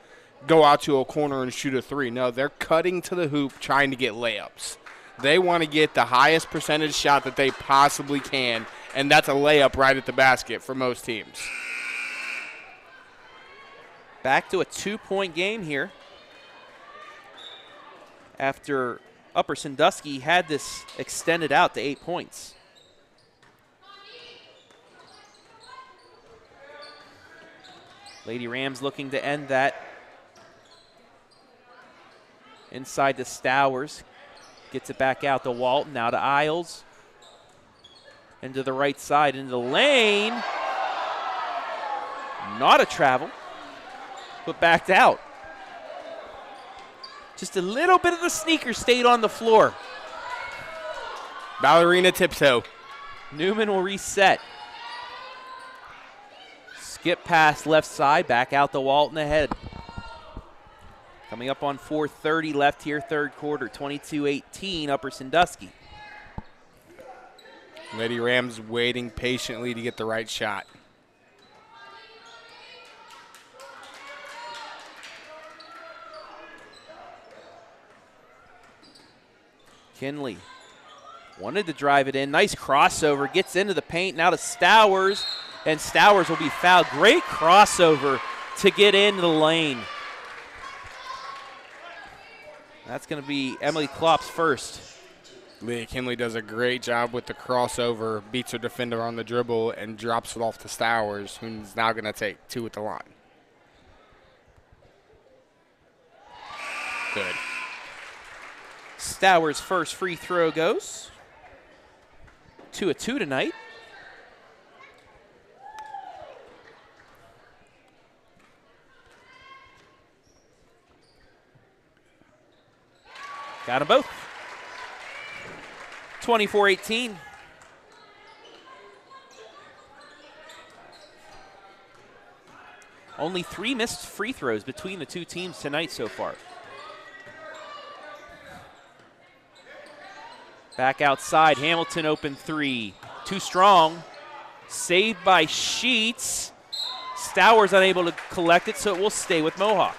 S4: go out to a corner and shoot a 3. No, they're cutting to the hoop, trying to get layups. They want to get the highest percentage shot that they possibly can, and that's a layup right at the basket for most teams.
S2: Back to a 2-point game here after Upper Sandusky had this extended out to 8 points. Lady Rams looking to end that. Inside to Stowers. Gets it back out to Walton. Now to Iles. Into the right side, into the lane. Not a travel, but backed out. Just a little bit of the sneaker stayed on the floor.
S4: Ballerina tiptoe.
S2: Newman will reset. Skip pass left side, back out to Walton ahead. Coming up on 4:30 left here, third quarter, 22-18, Upper Sandusky.
S4: Lady Rams waiting patiently to get the right shot.
S2: Kinley wanted to drive it in. Nice crossover. Gets into the paint. Now to Stowers. And Stowers will be fouled. Great crossover to get into the lane. That's going to be Emily Klopp's first.
S4: Leah Kinley does a great job with the crossover, beats her defender on the dribble, and drops it off to Stowers, who's now going to take 2 at the line. Good.
S2: Stowers' first free throw goes. 2 of 2 tonight. Got them both. 24-18. Only 3 missed free throws between the two teams tonight so far. Back outside, Hamilton open 3. Too strong. Saved by Sheets. Stowers unable to collect it, so it will stay with Mohawk.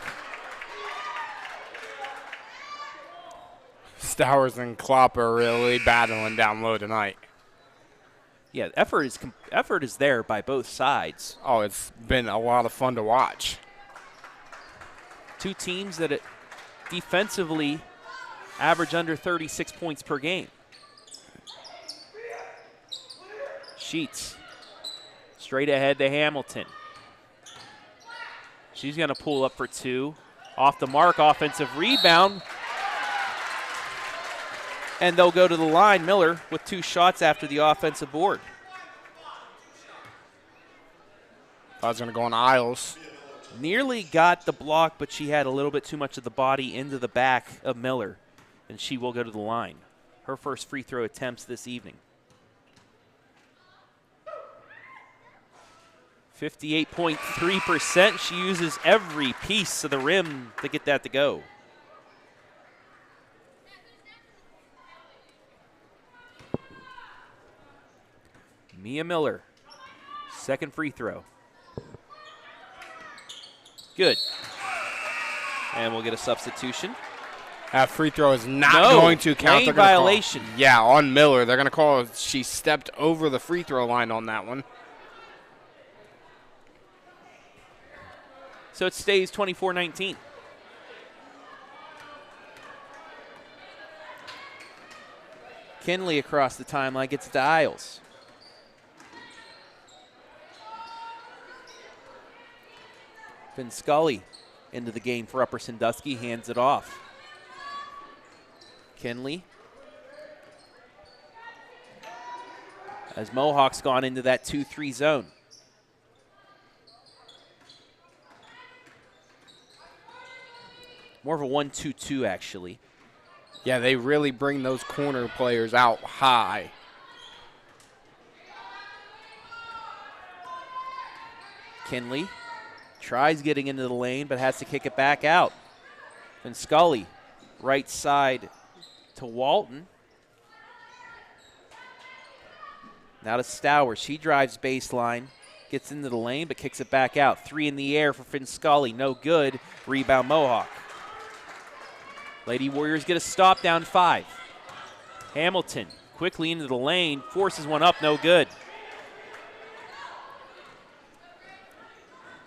S4: Stowers and Klopp are really battling down low tonight.
S2: Yeah, effort is there by both sides.
S4: Oh, it's been a lot of fun to watch.
S2: Two teams that defensively average under 36 points per game. Sheets straight ahead to Hamilton. She's going to pull up for 2. Off the mark, offensive rebound. And they'll go to the line. Miller with 2 shots after the offensive board.
S4: I was going to go on Iles.
S2: Nearly got the block, but she had a little bit too much of the body into the back of Miller, and she will go to the line. Her first free throw attempts this evening. 58.3%. She uses every piece of the rim to get that to go. Mia Miller, second free throw. Good. And we'll get a substitution.
S4: That free throw is not going to count.
S2: Lane violation.
S4: Yeah, on Miller. They're going to call it. She stepped over the free throw line on that one.
S2: So it stays 24-19. Kinley across the timeline gets it to Iles. Finn Scully into the game for Upper Sandusky, hands it off. Kinley. As Mohawk's gone into that 2-3 zone. More of a 1-2-2, actually.
S4: Yeah, they really bring those corner players out high.
S2: Kinley tries getting into the lane, but has to kick it back out. And Scully, right side to Walton. Now to Stowers. She drives baseline, gets into the lane, but kicks it back out. 3 in the air for Finn Scully. No good. Rebound Mohawk. Lady Warriors get a stop down 5. Hamilton quickly into the lane, forces one up, no good.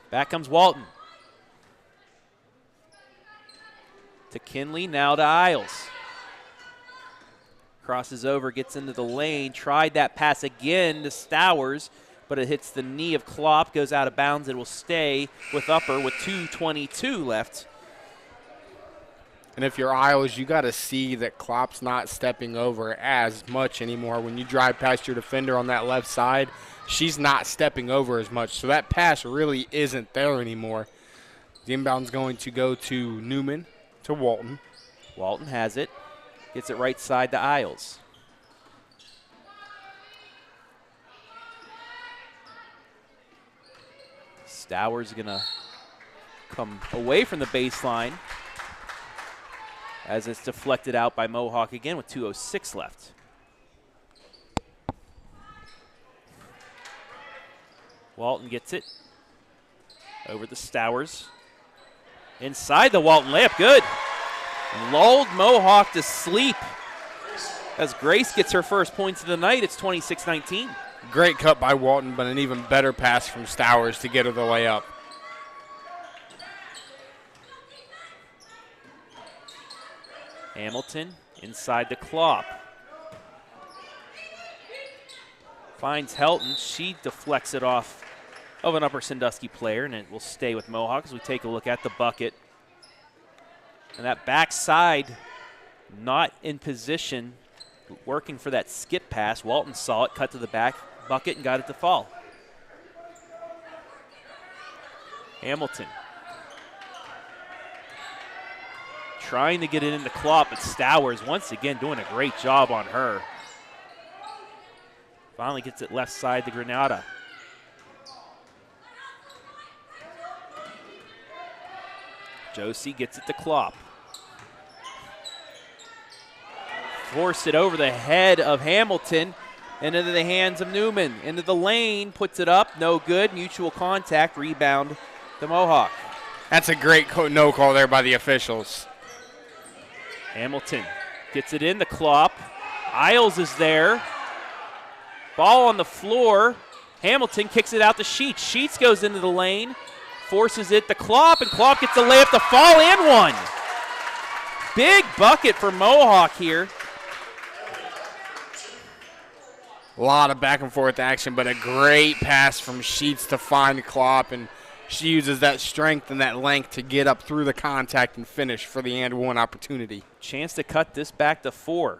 S2: Back comes Walton. To Kinley, now to Iles. Crosses over, gets into the lane, tried that pass again to Stowers, but it hits the knee of Klopp, goes out of bounds. It will stay with Upper with 2:22 left.
S4: And if you're Iles, you got to see that Klopp's not stepping over as much anymore. When you drive past your defender on that left side, she's not stepping over as much. So that pass really isn't there anymore. The inbound's going to go to Newman, to Walton.
S2: Walton has it. Gets it right side to Iles. Stowers going to come away from the baseline as it's deflected out by Mohawk again with 2:06 left. Walton gets it over the Stowers. Inside the Walton layup, good. Lulled Mohawk to sleep as Grace gets her first points of the night. It's 26-19.
S4: Great cut by Walton, but an even better pass from Stowers to get her the layup.
S2: Hamilton inside to Klopp. Finds Helton. She deflects it off of an Upper Sandusky player, and it will stay with Mohawk as we take a look at the bucket. And that backside not in position, working for that skip pass. Walton saw it, cut to the back bucket, and got it to fall. Hamilton trying to get it into Klopp, but Stowers once again doing a great job on her. Finally gets it left side to Granada. Josie gets it to Klopp. Force it over the head of Hamilton and into the hands of Newman. Into the lane, puts it up, no good. Mutual contact, rebound to Mohawk.
S4: That's a great no call there by the officials.
S2: Hamilton gets it in to Klopp. Iles is there. Ball on the floor. Hamilton kicks it out to Sheets. Sheets goes into the lane, forces it to Klopp, and Klopp gets the layup to fall and one. Big bucket for Mohawk here.
S4: A lot of back and forth action, but a great pass from Sheets to find Klopp, and she uses that strength and that length to get up through the contact and finish for the and one opportunity.
S2: Chance to cut this back to 4.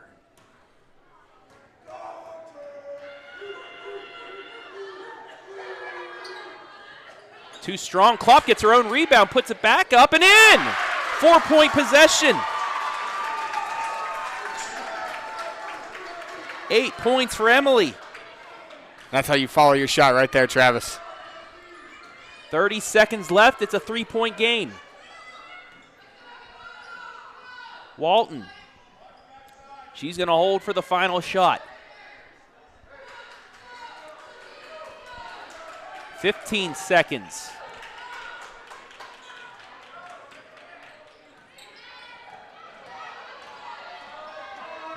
S2: Too strong. Klopp gets her own rebound, puts it back up and in. 4-point possession. 8 points for Emily.
S4: That's how you follow your shot right there, Travis.
S2: 30 seconds left. It's a 3-point game. Walton. She's going to hold for the final shot. 15 seconds.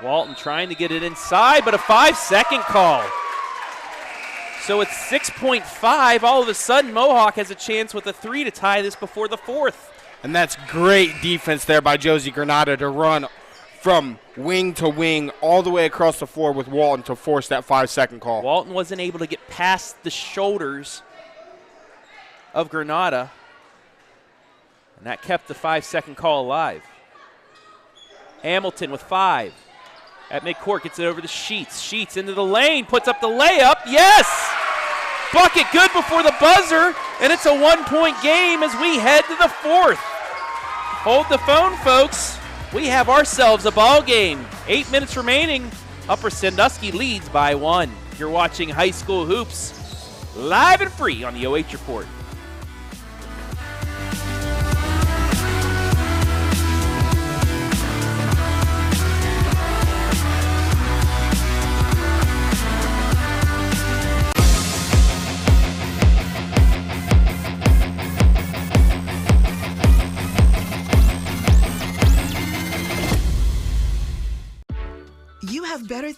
S2: Walton trying to get it inside, but a 5-second call. So it's 6.5. All of a sudden, Mohawk has a chance with a 3 to tie this before the 4th.
S4: And that's great defense there by Josie Granada to run from wing to wing all the way across the floor with Walton to force that 5-second call.
S2: Walton wasn't able to get past the shoulders of Granada, and that kept the 5-second call alive. Hamilton with 5. At midcourt, gets it over to Sheets. Sheets into the lane, puts up the layup. Yes! Bucket good before the buzzer, and it's a 1-point game as we head to the 4th. Hold the phone, folks. We have ourselves a ball game. 8 minutes remaining. Upper Sandusky leads by 1. You're watching High School Hoops live and free on the OH Report.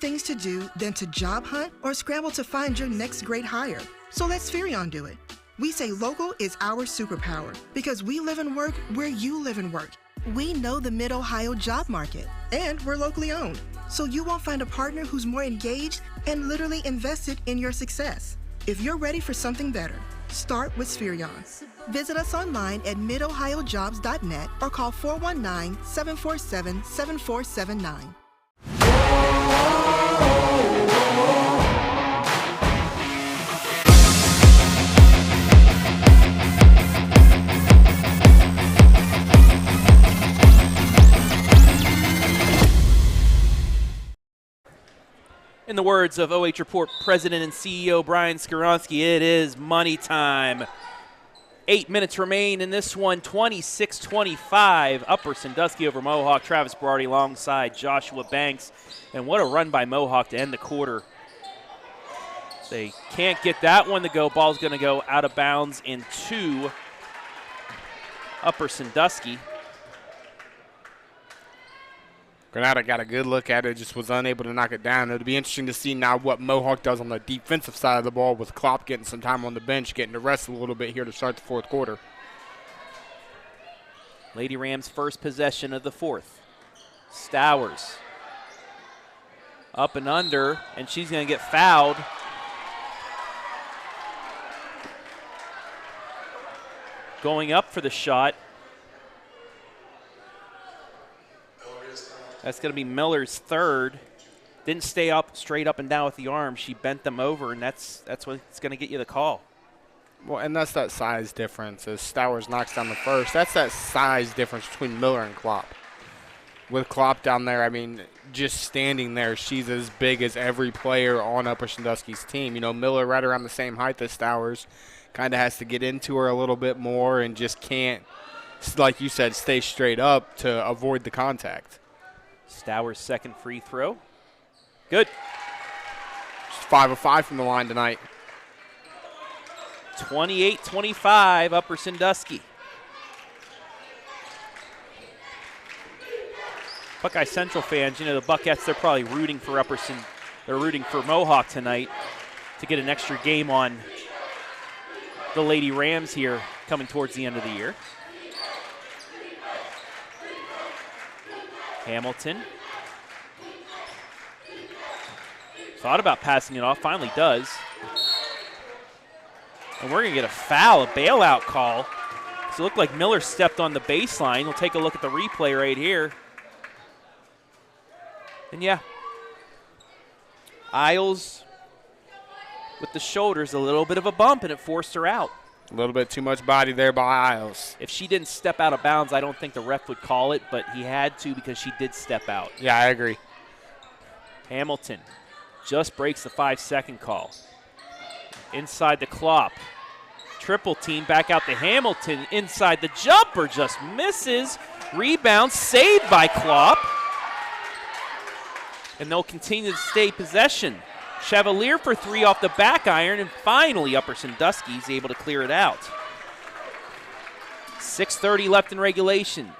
S3: things to do than to job hunt or scramble to find your next great hire. So let Spherion do it. We say local is our superpower because we live and work where you live and work. We know the Mid Ohio job market, and we're locally owned. So you won't find a partner who's more engaged and literally invested in your success. If you're ready for something better, start with Spherion. Visit us online at midohiojobs.net or call 419-747-7479.
S2: In the words of OH Report President and CEO Brian Skoronsky, it is money time. 8 minutes remain in this one, 26-25. Upper Sandusky over Mohawk. Travis Berardi alongside Joshua Banks. And what a run by Mohawk to end the quarter. They can't get that one to go. Ball's going to go out of bounds into Upper Sandusky.
S4: Granada got a good look at it, just was unable to knock it down. It'll be interesting to see now what Mohawk does on the defensive side of the ball with Klopp getting some time on the bench, getting to rest a little bit here to start the fourth quarter.
S2: Lady Rams' first possession of the fourth. Stowers up and under, and she's going to get fouled. Going up for the shot. That's going to be Miller's third. Didn't stay up straight up and down with the arm. She bent them over, and that's what's going to get you the call.
S4: Well, and that's that size difference. As Stowers knocks down the first, that's that size difference between Miller and Klopp. With Klopp down there, I mean, just standing there, she's as big as every player on Upper Sandusky's team. You know, Miller right around the same height as Stowers. Kind of has to get into her a little bit more and just can't, like you said, stay straight up to avoid the contact.
S2: Stowers' second free throw. Good.
S4: She's 5 of 5 from the line tonight.
S2: 28-25, Upper Sandusky. Buckeye Central fans, you know, the Buckettes, they're probably rooting for they're rooting for Mohawk tonight to get an extra game on the Lady Rams here coming towards the end of the year. Hamilton. Thought about passing it off, finally does. And we're going to get a foul, a bailout call. So it looked like Miller stepped on the baseline. We'll take a look at the replay right here. And yeah, Iles with the shoulders, a little bit of a bump, and it forced her out.
S4: A little bit too much body there by Iles.
S2: If she didn't step out of bounds, I don't think the ref would call it, but he had to because she did step out.
S4: Yeah, I agree.
S2: Hamilton just breaks the 5-second call. Inside the Klopp. Triple team back out to Hamilton. Inside the jumper just misses. Rebound saved by Klopp. And they'll continue to stay possession. Chevalier for three off the back iron, and finally Upper Sandusky is able to clear it out. 6:30 left in regulation.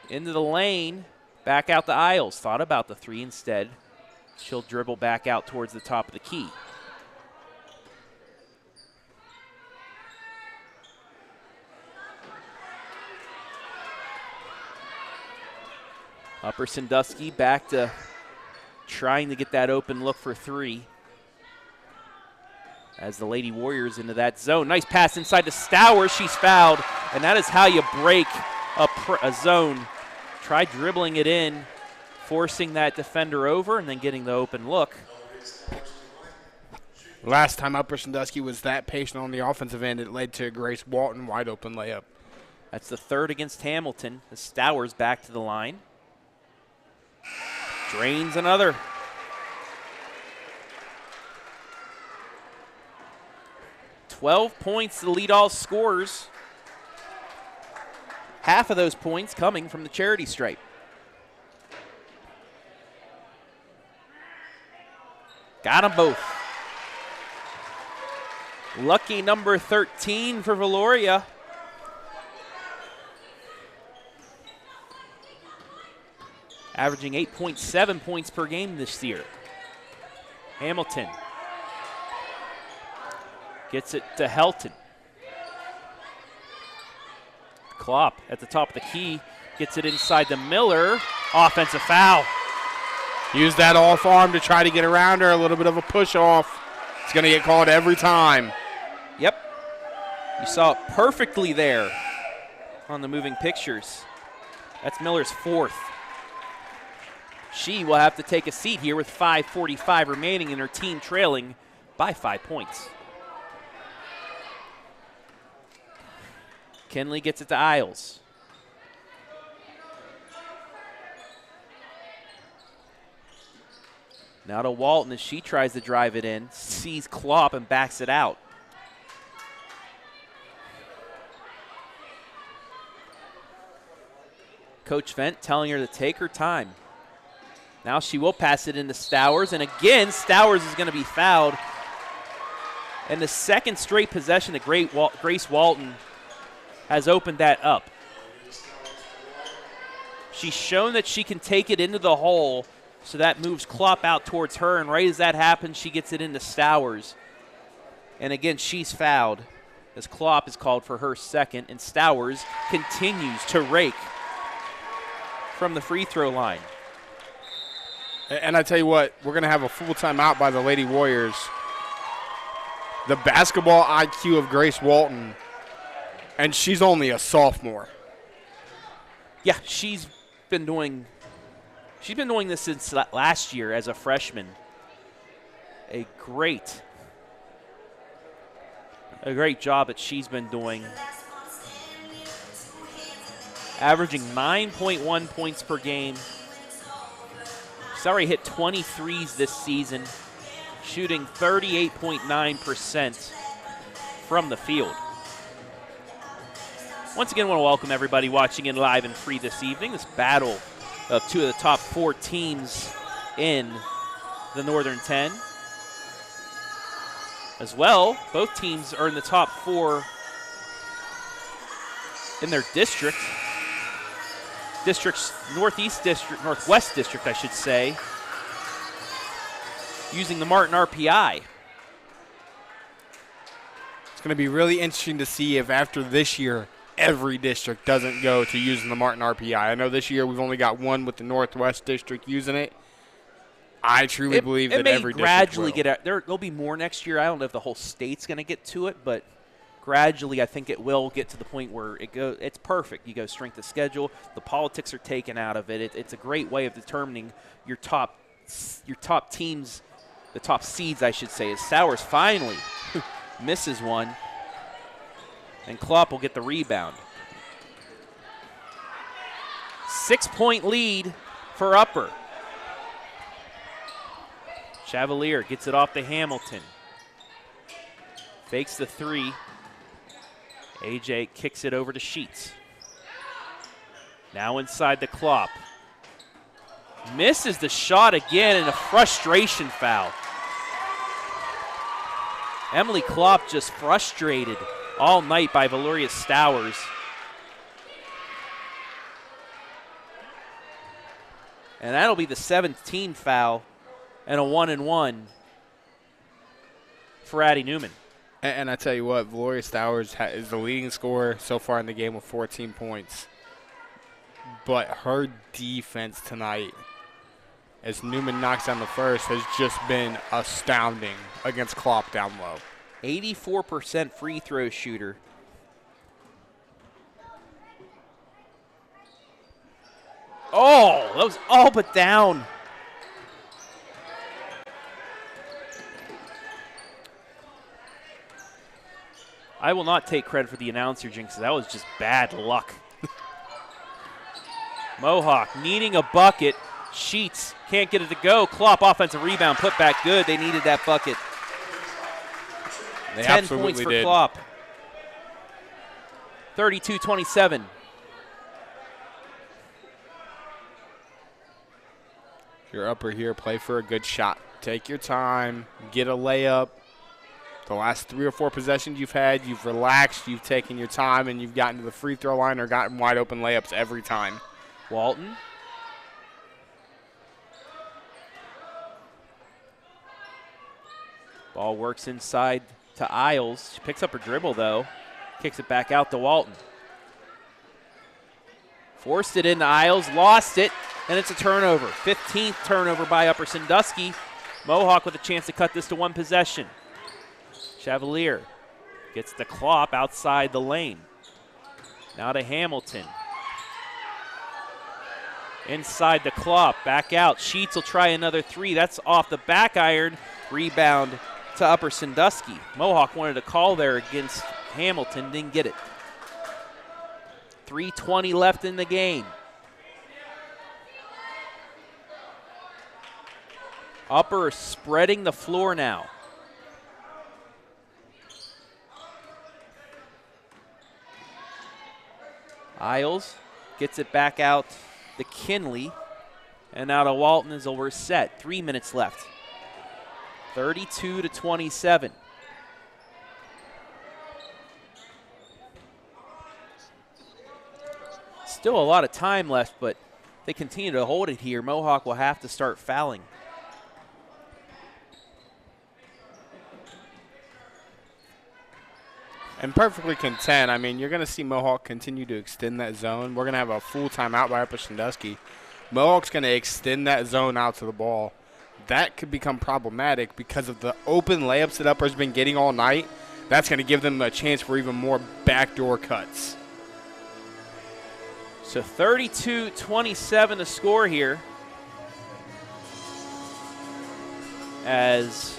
S2: Into the lane, back out to Iles. Thought about the three instead. She'll dribble back out towards the top of the key. Upper Sandusky back to trying to get that open look for three. As the Lady Warriors into that zone. Nice pass inside to Stowers. She's fouled. And that is how you break a zone. Try dribbling it in, forcing that defender over, and then getting the open look.
S4: Last time Upper Sandusky was that patient on the offensive end, it led to a Grace Walton wide open layup.
S2: That's the third against Hamilton. The Stowers back to the line. Drains another. $12 points to lead all scorers. Half of those points coming from the charity stripe. Got them both. Lucky number 13 for Valoria. averaging 8.7 points per game this year. Hamilton gets it to Helton. Klopp at the top of the key, gets it inside to Miller. Offensive foul.
S4: Use that off arm to try to get around her, a little bit of a push off. It's going to get called every time.
S2: Yep. You saw it perfectly there on the moving pictures. That's Miller's fourth. She will have to take a seat here with 5:45 remaining and her team trailing by 5 points. Kenley gets it to Iles. Now to Walton as she tries to drive it in, sees Klopp and backs it out. Coach Fent telling her to take her time. Now she will pass it into Stowers, and again, Stowers is going to be fouled. And the second straight possession that Grace Walton has opened that up. She's shown that she can take it into the hole, so that moves Klopp out towards her, and right as that happens, she gets it into Stowers. And again, she's fouled as Klopp is called for her second, and Stowers continues to rake from the free throw line.
S4: And I tell you what, we're going to have a full timeout by the Lady Warriors. The basketball IQ of Grace Walton, and she's only a sophomore.
S2: Yeah, she's been doing this since last year as a freshman. A great job that she's been doing. Averaging 9.1 points per game. She's already hit 20 threes this season, shooting 38.9% from the field. Once again, I want to welcome everybody watching in live and free this evening. This battle of two of the top 4 teams in the Northern 10. As well, both teams are in the top 4 in their district. Northwest District, I should say, using the Martin RPI.
S4: It's going to be really interesting to see if after this year, every district doesn't go to using the Martin RPI. I know this year we've only got one with the Northwest District using it. I truly believe that every district will. It may gradually
S2: get out. There'll be more next year. I don't know if the whole state's going to get to it, but gradually I think it will get to the point where it's perfect. You go strength of schedule. The politics are taken out of it. It's a great way of determining your top teams, the top seeds, I should say. As Stowers finally misses one, and Klopp will get the rebound. 6-point lead for Upper. Chevalier gets it off to Hamilton. Fakes the three. AJ kicks it over to Sheets. Now inside the Klopp. Misses the shot again, and a frustration foul. Emily Klopp just frustrated all night by Valoria Stowers. And that'll be the 17th foul and a 1-and-1 for Addie Newman.
S4: And I tell you what, Valoria Stowers is the leading scorer so far in the game with 14 points. But her defense tonight, as Newman knocks down the first, has just been astounding against Klopp down low.
S2: 84% free throw shooter. Oh, that was all but down. I will not take credit for the announcer jinx. That was just bad luck. Mohawk needing a bucket. Sheets can't get it to go. Klopp offensive rebound, put back good. They needed that bucket.
S4: They
S2: 10 points for Klopp. 32-27.
S4: If you're Upper here, play for a good shot. Take your time. Get a layup. The last 3 or 4 possessions you've had, you've relaxed, you've taken your time, and you've gotten to the free throw line or gotten wide open layups every time.
S2: Walton Ball works inside to Iles. She picks up her dribble, though. Kicks it back out to Walton. Forced it into Iles, lost it, and it's a turnover. 15th turnover by Upper Sandusky. Mohawk with a chance to cut this to one possession. Chevalier gets the Klopp outside the lane. Now to Hamilton. Inside the Klopp, back out. Sheets will try another three. That's off the back iron. Rebound to Upper Sandusky. Mohawk wanted a call there against Hamilton, didn't get it. 3:20 left in the game. Upper spreading the floor now. Iles gets it back out to Kinley. And now to Walton as we're set. 3 minutes left. 32-27. Still a lot of time left, but if they continue to hold it here, Mohawk will have to start fouling.
S4: And perfectly content. I mean, you're going to see Mohawk continue to extend that zone. We're going to have a full timeout by Upper Sandusky. Mohawk's going to extend that zone out to the ball. That could become problematic because of the open layups that Upper's been getting all night. That's going to give them a chance for even more backdoor cuts.
S2: So 32-27 to score here, as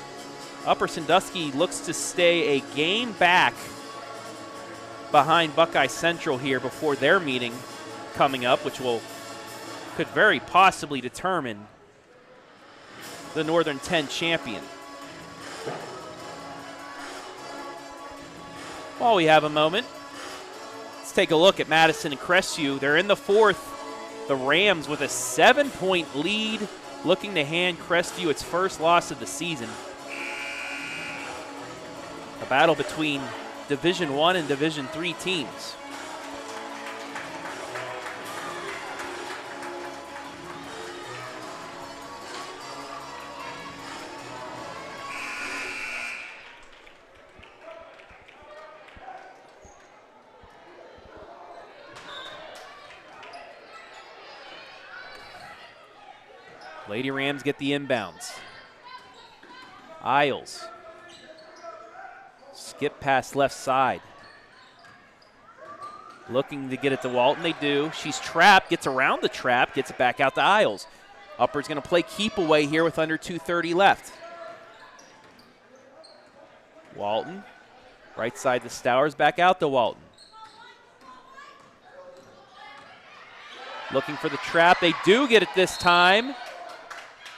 S2: Upper Sandusky looks to stay a game back behind Buckeye Central here before their meeting coming up, which could very possibly determine the Northern 10 champion. While we have a moment, let's take a look at Madison and Crestview. They're in the fourth. The Rams with a 7-point lead, looking to hand Crestview its first loss of the season. A battle between Division I and Division III teams. Lady Rams get the inbounds. Iles. Skip pass left side. Looking to get it to Walton. They do. She's trapped. Gets around the trap. Gets it back out to Iles. Upper's going to play keep away here with under 2:30 left. Walton. Right side to Stowers. Back out to Walton. Looking for the trap. They do get it this time.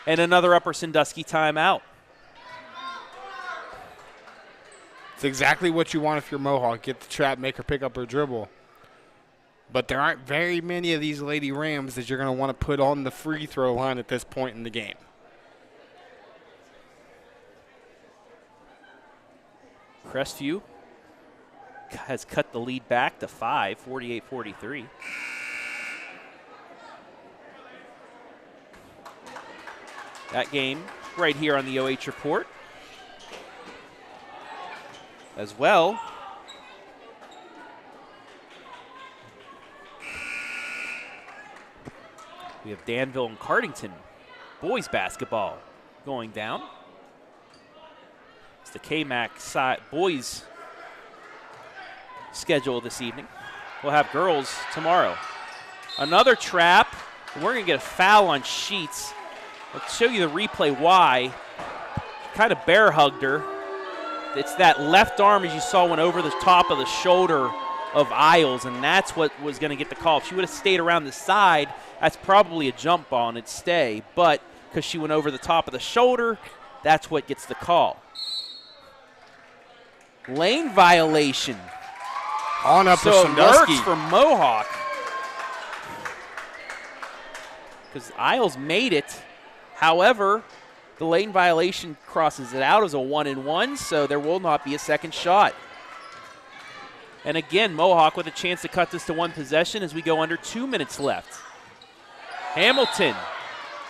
S2: And another Upper Sandusky timeout.
S4: It's exactly what you want if you're Mohawk. Get the trap, make her pick up her dribble. But there aren't very many of these Lady Rams that you're going to want to put on the free throw line at this point in the game.
S2: Crestview has cut the lead back to 5, 48-43. That game right here on the OH Report. As well, we have Danville and Cardington boys basketball going down. It's the KMAC side boys schedule this evening. We'll have girls tomorrow. Another trap. We're going to get a foul on Sheets. I'll show you the replay why. Kind of bear hugged her. It's that left arm, as you saw, went over the top of the shoulder of Iles, and that's what was going to get the call. If she would have stayed around the side, that's probably a jump ball and it'd stay. But because she went over the top of the shoulder, that's what gets the call. Lane violation.
S4: On Upper
S2: So it
S4: Sandusky.
S2: works for Mohawk. Because Iles made it. However, the lane violation crosses it out as a 1-and-1, so there will not be a second shot. And again, Mohawk with a chance to cut this to one possession as we go under 2 minutes left. Hamilton,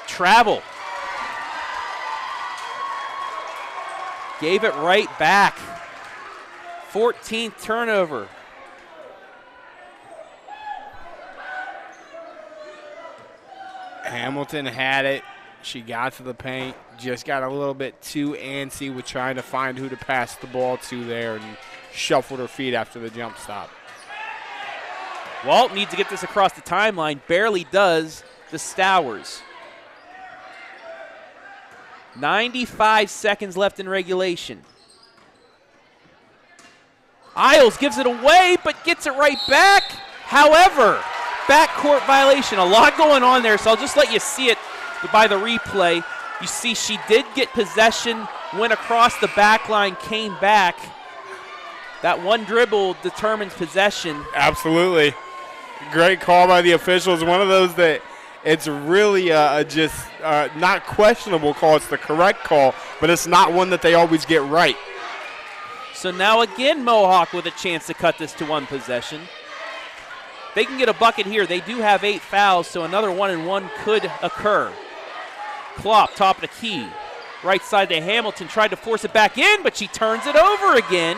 S2: travel. Gave it right back. 14th turnover.
S4: Hamilton had it. She got to the paint, just got a little bit too antsy with trying to find who to pass the ball to there and shuffled her feet after the jump stop.
S2: Walt needs to get this across the timeline. Barely does the Stowers. 95 seconds left in regulation. Iles gives it away, but gets it right back. However, backcourt violation. A lot going on there, so I'll just let you see it by the replay. You see she did get possession, went across the back line, came back. That one dribble determines possession.
S4: Absolutely. Great call by the officials. One of those that it's really just not questionable call. It's the correct call, but it's not one that they always get right.
S2: So now again Mohawk with a chance to cut this to one possession. They can get a bucket here. They do have 8 fouls, so another 1-and-1 could occur. Klopp, top of the key. Right side to Hamilton, tried to force it back in, but she turns it over again.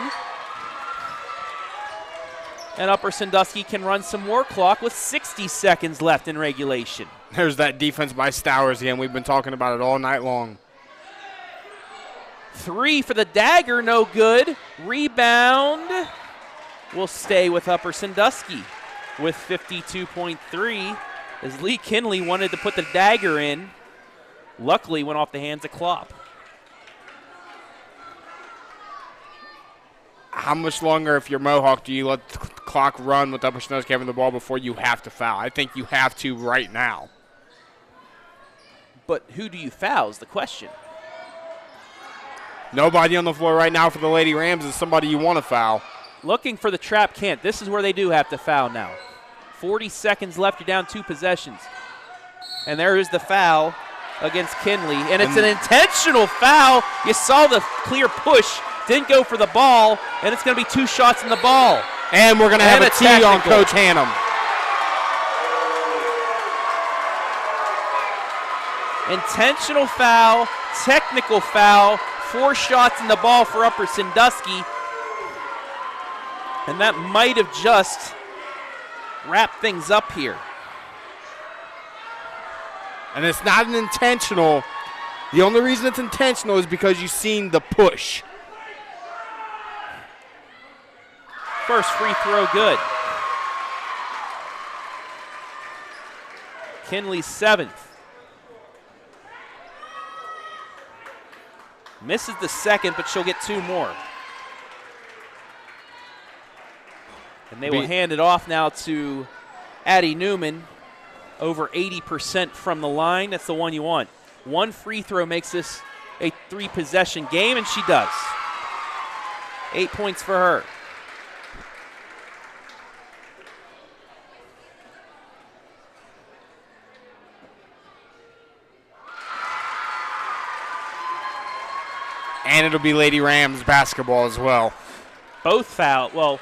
S2: And Upper Sandusky can run some more clock with 60 seconds left in regulation.
S4: There's that defense by Stowers again. We've been talking about it all night long.
S2: 3 for the dagger, no good. Rebound will stay with Upper Sandusky with 52.3 as Lee Kinley wanted to put the dagger in. Luckily went off the hands of Klopp.
S4: How much longer, if you're Mohawk, do you let the clock run with Upper Sandusky having the ball before you have to foul? I think you have to right now.
S2: But who do you foul is the question.
S4: Nobody on the floor right now for the Lady Rams is somebody you want to foul.
S2: Looking for the trap can't. This is where they do have to foul now. 40 seconds left. You're down 2 possessions. And there is the foul against Kinley. And it's an intentional foul. You saw the clear push. Didn't go for the ball. And it's going to be 2 shots in the ball.
S4: And we're going to have a tee on Coach Hannum.
S2: Intentional foul, technical foul, 4 shots in the ball for Upper Sandusky. And that might have just wrapped things up here.
S4: And it's not an intentional. The only reason it's intentional is because you've seen the push.
S2: First free throw good. Kinley's 7th. Misses the second, but she'll get 2 more. And they will hand it off now to Addie Newman. Over 80% from the line. That's the one you want. 1 free throw makes this a 3-possession game, and she does. 8 points for her.
S4: And it'll be Lady Rams basketball as well.
S2: Both foul. Well,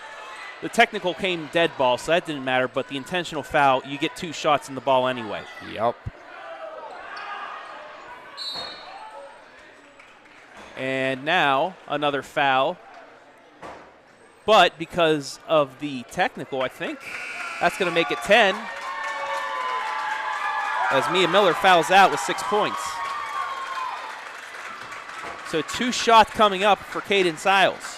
S2: the technical came dead ball, so that didn't matter. But the intentional foul, you get 2 shots in the ball anyway.
S4: Yep.
S2: And now another foul. But because of the technical, I think that's going to make it 10. As Mia Miller fouls out with 6 points. So 2 shots coming up for Kaidance Iles.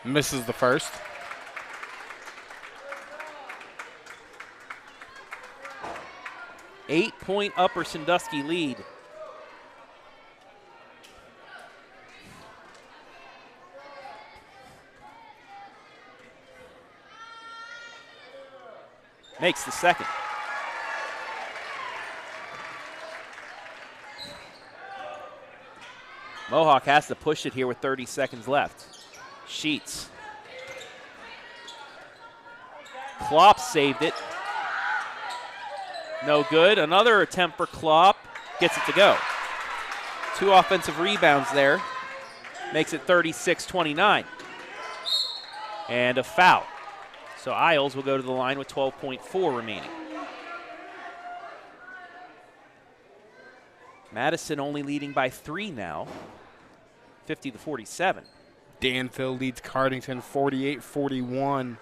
S4: Misses the first.
S2: Eight-point Upper Sandusky lead. Makes the second. Mohawk has to push it here with 30 seconds left. Sheets. Klopp saved it. No good. Another attempt for Klopp. Gets it to go. 2 offensive rebounds there. makes it 36-29. And a foul. So Iles will go to the line with 12.4 remaining. Madison only leading by 3 now, 50-47.
S4: Danville leads Cardington 48-41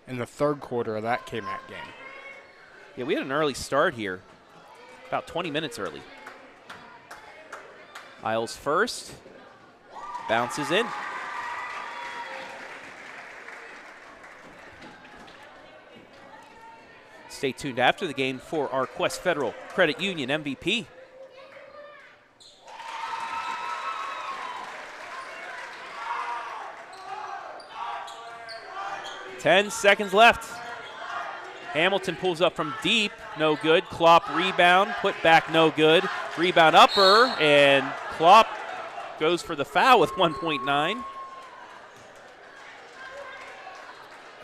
S4: in the third quarter of that KMAC game.
S2: Yeah, we had an early start here, about 20 minutes early. Iles first, bounces in. Stay tuned after the game for our Quest Federal Credit Union MVP. Ten seconds left. Hamilton pulls up from deep, no good. Klopp rebound, put back, no good. Rebound Upper, and Klopp goes for the foul with 1.9.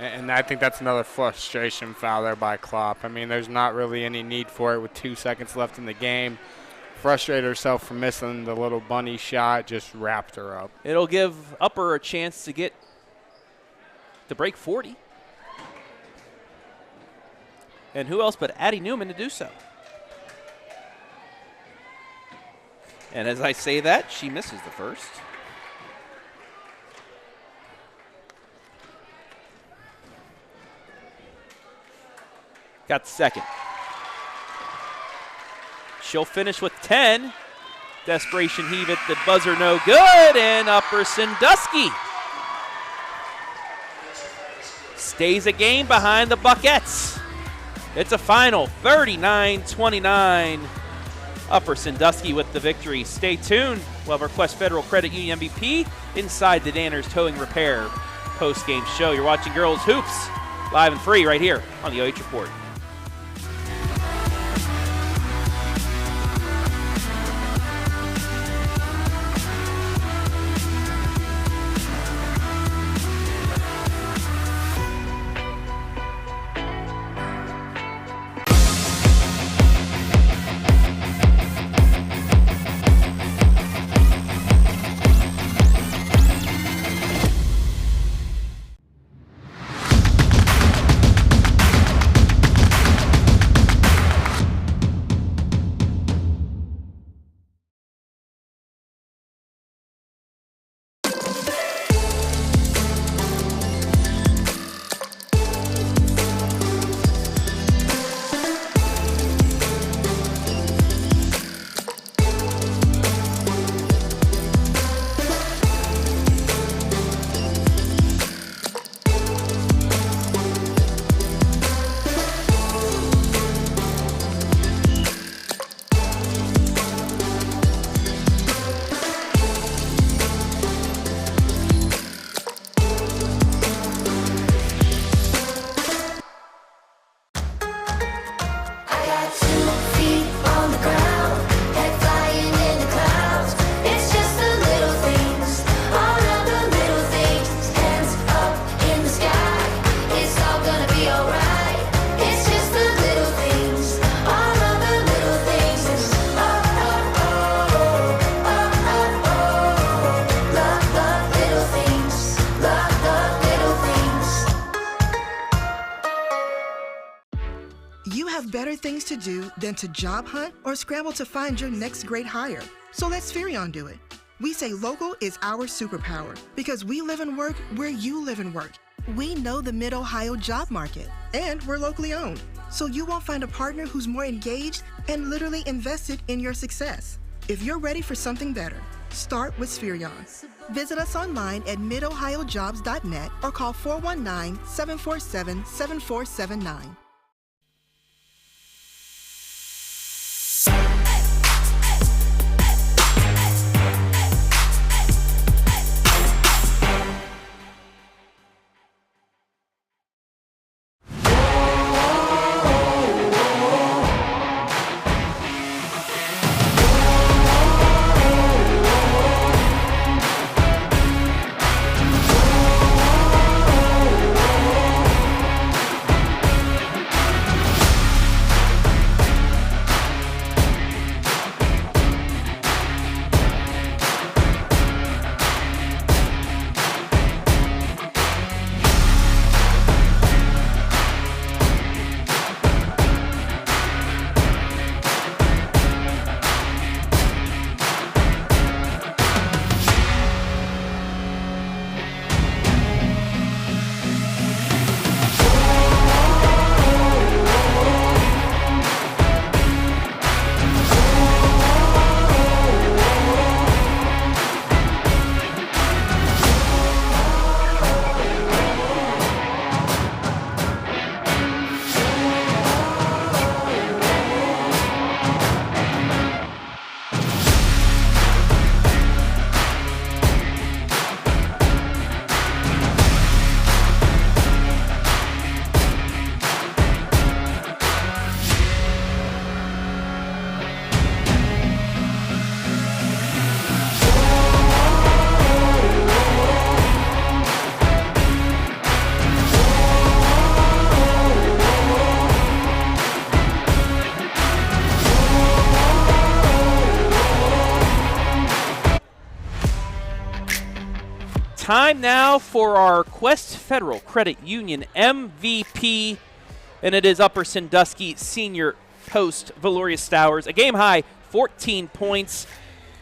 S4: And I think that's another frustration foul there by Klopp. I mean, there's not really any need for it with 2 seconds left in the game. Frustrated herself for missing the little bunny shot, just wrapped her up.
S2: It'll give Upper a chance to break 40. And who else but Addie Newman to do so? And as I say that, she misses the first. Got the second. She'll finish with 10. Desperation heave at the buzzer, no good. And Upper Sandusky stays a game behind the Buckettes. It's a final 39-29. Upper Sandusky with the victory. Stay tuned. We'll have our Quest Federal Credit Union MVP inside the Danners Towing Repair post-game show. You're watching Girls Hoops live and free right here on the OH Report.
S3: Things to do than to job hunt or scramble to find your next great hire. So let Spherion do it. We say local is our superpower because we live and work where you live and work. We know the Mid Ohio job market and we're locally owned. So you won't find a partner who's more engaged and literally invested in your success. If you're ready for something better, start with Spherion. Visit us online at midohiojobs.net or call 419-747-7479.
S2: Time now for our Quest Federal Credit Union MVP, and it is Upper Sandusky senior host Valoria Stowers. A game high, 14 points.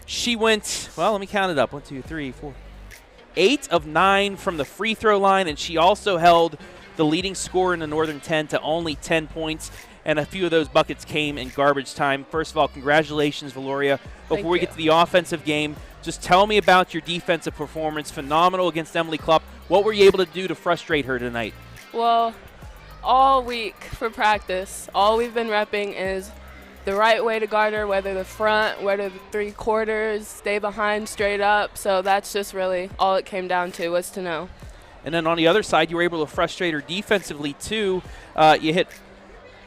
S2: She went, well, let me count it up. 1, 2, 3, 4. 8 of 9 from the free throw line, and she also held the leading scorer in the Northern 10 to only 10 points, and a few of those buckets came in garbage time. First of all, congratulations, Valoria. Before we get to the offensive game, just tell me about your defensive performance. Phenomenal against Emily Klopp. What were you able to do to frustrate her tonight?
S7: Well, all week for practice, all we've been repping is the right way to guard her, whether the front, whether the 3/4, stay behind, straight up. So that's just really all it came down to, was to know.
S2: And then on the other side, you were able to frustrate her defensively too. You hit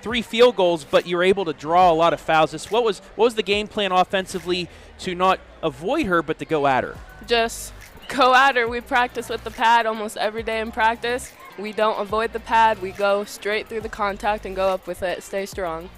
S2: 3 field goals, but you were able to draw a lot of fouls. What was the game plan offensively to not avoid her, but to go at her?
S7: Just go at her. We practice with the pad almost every day in practice. We don't avoid the pad. We go straight through the contact and go up with it. Stay strong.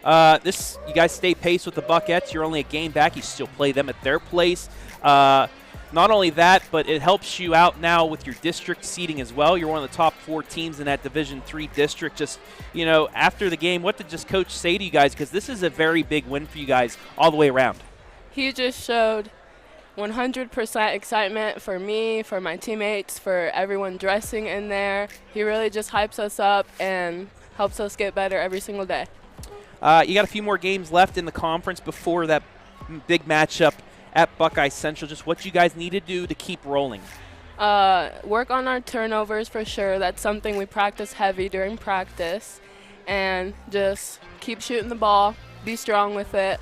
S2: You guys stay pace with the Buckettes. You're only a game back. You still play them at their place. Not only that, but it helps you out now with your district seeding as well. You're one of the top 4 teams in that Division III district. Just, after the game, what did just Coach say to you guys? Because this is a very big win for you guys all the way around.
S7: He just showed 100% excitement for me, for my teammates, for everyone dressing in there. He really just hypes us up and helps us get better every single day.
S2: You got a few more games left in the conference before that big matchup at Buckeye Central. Just what you guys need to do to keep rolling.
S7: Work on our turnovers for sure. That's something we practice heavy during practice. And just keep shooting the ball, be strong with it,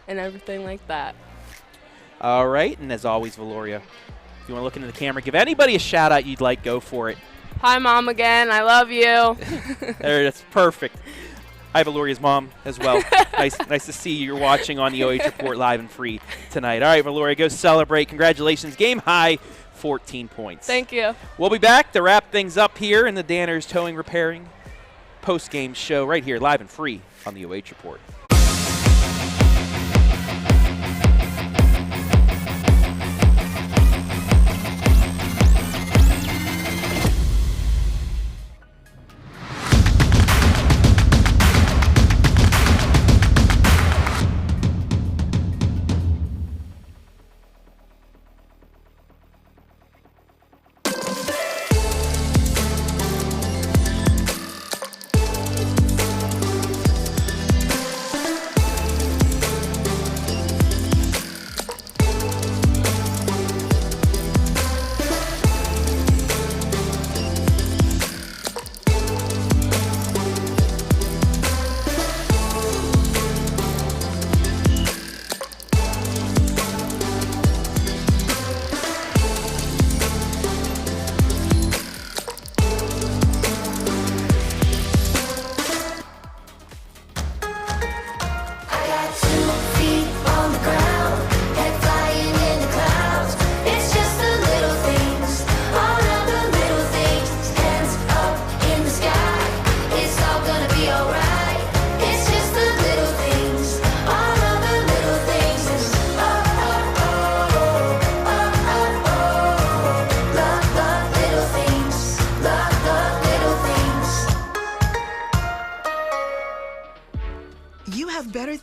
S7: and everything like that.
S2: All right, and as always, Valoria, if you want to look into the camera, give anybody a shout-out you'd like, go for it.
S7: Hi, Mom, again. I love you.
S2: There, that's perfect. Hi, Valoria's mom as well. Nice to see you're watching on the OH Report live and free tonight. All right, Valoria, go celebrate. Congratulations. Game high, 14 points.
S7: Thank you.
S2: We'll be back to wrap things up here in the Danners Towing Repairing post-game show right here live and free on the OH Report.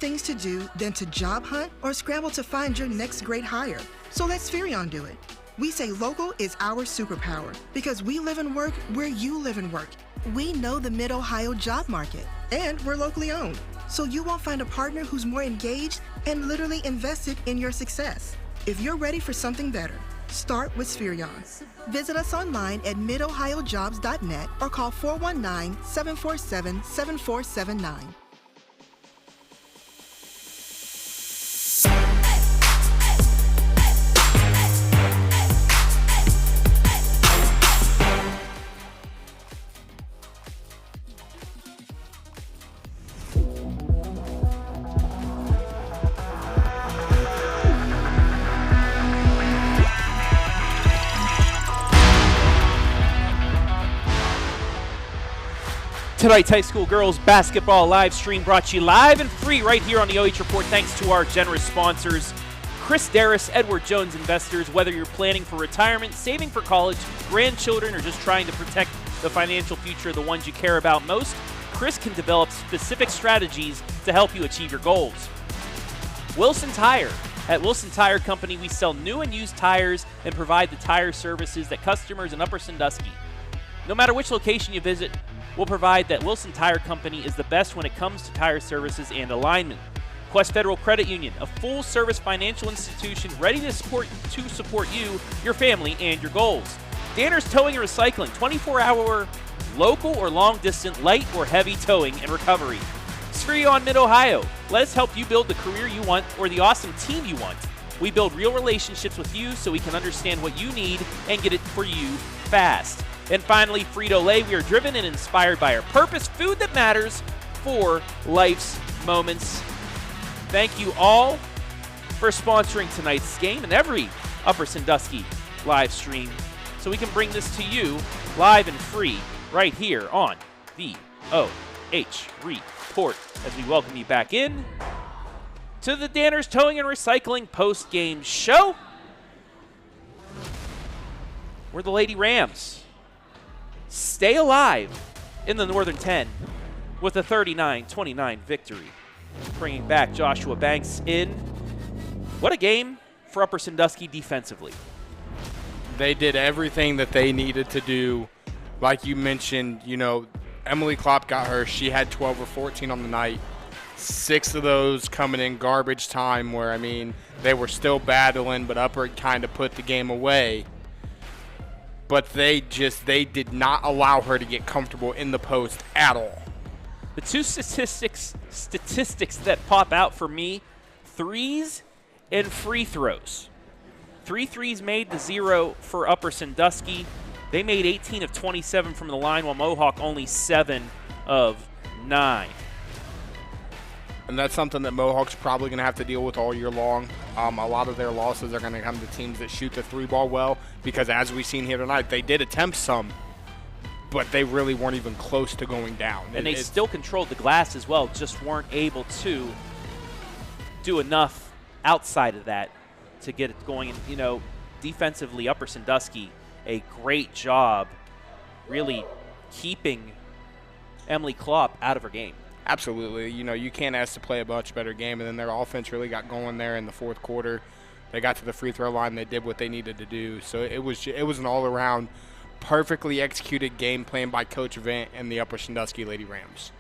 S3: Things to do than to job hunt or scramble to find your next great hire. So let Spherion do it. We say local is our superpower because we live and work where you live and work. We know the Mid Ohio job market, and we're locally owned. So you won't find a partner who's more engaged and literally invested in your success. If you're ready for something better, start with Spherion. Visit us online at midohiojobs.net or call 419-747-7479.
S2: Tonight's high school girls basketball live stream brought to you live and free right here on the OH Report thanks to our generous sponsors, Chris Daris, Edward Jones Investors. Whether you're planning for retirement, saving for college, grandchildren, or just trying to protect the financial future of the ones you care about most, Chris can develop specific strategies to help you achieve your goals. Wilson Tire. At Wilson Tire Company, we sell new and used tires and provide the tire services that customers in Upper Sandusky. No matter which location you visit, we'll provide that Wilson Tire Company is the best when it comes to tire services and alignment. Quest Federal Credit Union, a full-service financial institution ready to support you, your family, and your goals. Danner's Towing and Recycling, 24-hour local or long-distance light or heavy towing and recovery. Spherion Mid Ohio, let us help you build the career you want or the awesome team you want. We build real relationships with you so we can understand what you need and get it for you fast. And finally, Frito-Lay, we are driven and inspired by our purpose, food that matters for life's moments. Thank you all for sponsoring tonight's game and every Upper Sandusky live stream so we can bring this to you live and free right here on the OH Report as we welcome you back in to the Danner's Towing and Recycling post-game show where the Lady Rams stay alive in the Northern 10 with a 39-29 victory. Bringing back Joshua Banks in. What a game for Upper Sandusky defensively.
S4: They did everything that they needed to do. Like you mentioned, Emily Klopp got her. She had 12 or 14 on the night. 6 of those coming in garbage time where, they were still battling, but Upper kind of put the game away. But they did not allow her to get comfortable in the post at all.
S2: The two statistics that pop out for me, threes and free throws. 3 threes made to 0 for Upper Sandusky. They made 18 of 27 from the line, while Mohawk only 7 of 9.
S4: And that's something that Mohawk's probably going to have to deal with all year long. A lot of their losses are going to come to teams that shoot the 3-ball well because, as we've seen here tonight, they did attempt some, but they really weren't even close to going down.
S2: And they still controlled the glass as well, just weren't able to do enough outside of that to get it going. And, defensively, Upper Sandusky, a great job really keeping Emily Klopp out of her game.
S4: Absolutely. You can't ask to play a much better game, and then their offense really got going there in the fourth quarter. They got to the free throw line. They did what they needed to do. So it was an all-around perfectly executed game plan by Coach Vint and the Upper Sandusky Lady Rams.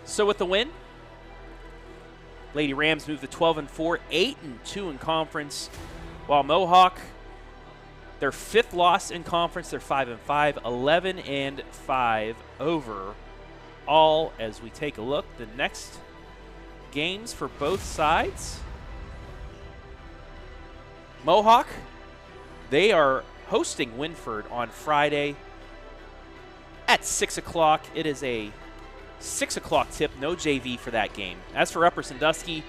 S2: So with the win, Lady Rams move to 12-4, 8-2 in conference, while Mohawk, their 5th loss in conference, they're 5-5, 11-5 overall. As we take a look, the next games for both sides. Mohawk, they are hosting Winford on Friday at 6 o'clock. It is a 6 o'clock tip, no JV for that game. As for Upper Sandusky,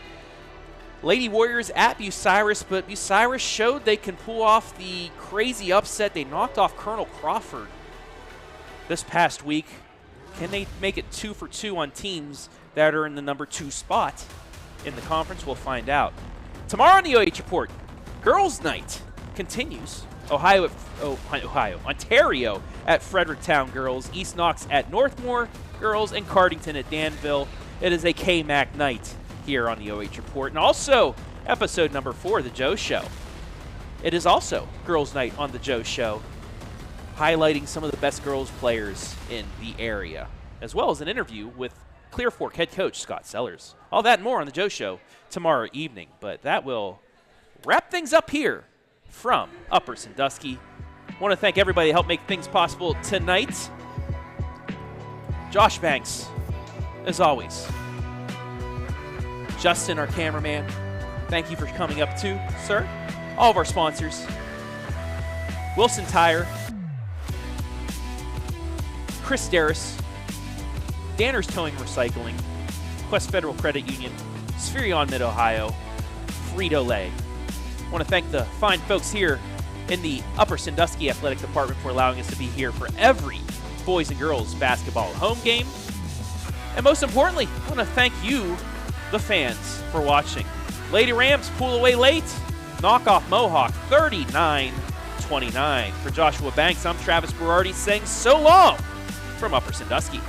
S2: Lady Warriors at Bucyrus, but Bucyrus showed they can pull off the crazy upset. They knocked off Colonel Crawford this past week. Can they make it 2 for 2 on teams that are in the number 2 spot in the conference? We'll find out. Tomorrow on the OH Report, Girls Night continues. Ontario at Fredericktown Girls, East Knox at Northmore Girls, and Cardington at Danville. It is a K-Mac night here on the OH Report. And also, episode number 4 of The Joe Show. It is also Girls Night on The Joe Show, highlighting some of the best girls players in the area, as well as an interview with Clear Fork head coach Scott Sellers. All that and more on The Joe Show tomorrow evening. But that will wrap things up here from Upper Sandusky. I want to thank everybody that helped make things possible tonight. Josh Banks, as always. Justin, our cameraman, thank you for coming up too, sir. All of our sponsors. Wilson Tire, Chris Daris, Danner's Towing and Recycling, Quest Federal Credit Union, Spherion Mid Ohio, Frito-Lay. I want to thank the fine folks here in the Upper Sandusky Athletic Department for allowing us to be here for every boys and girls basketball home game. And most importantly, I want to thank you, the fans, for watching. Lady Rams pull away late, knock off Mohawk 39-29. For Joshua Banks, I'm Travis Berardi saying so long from Upper Sandusky.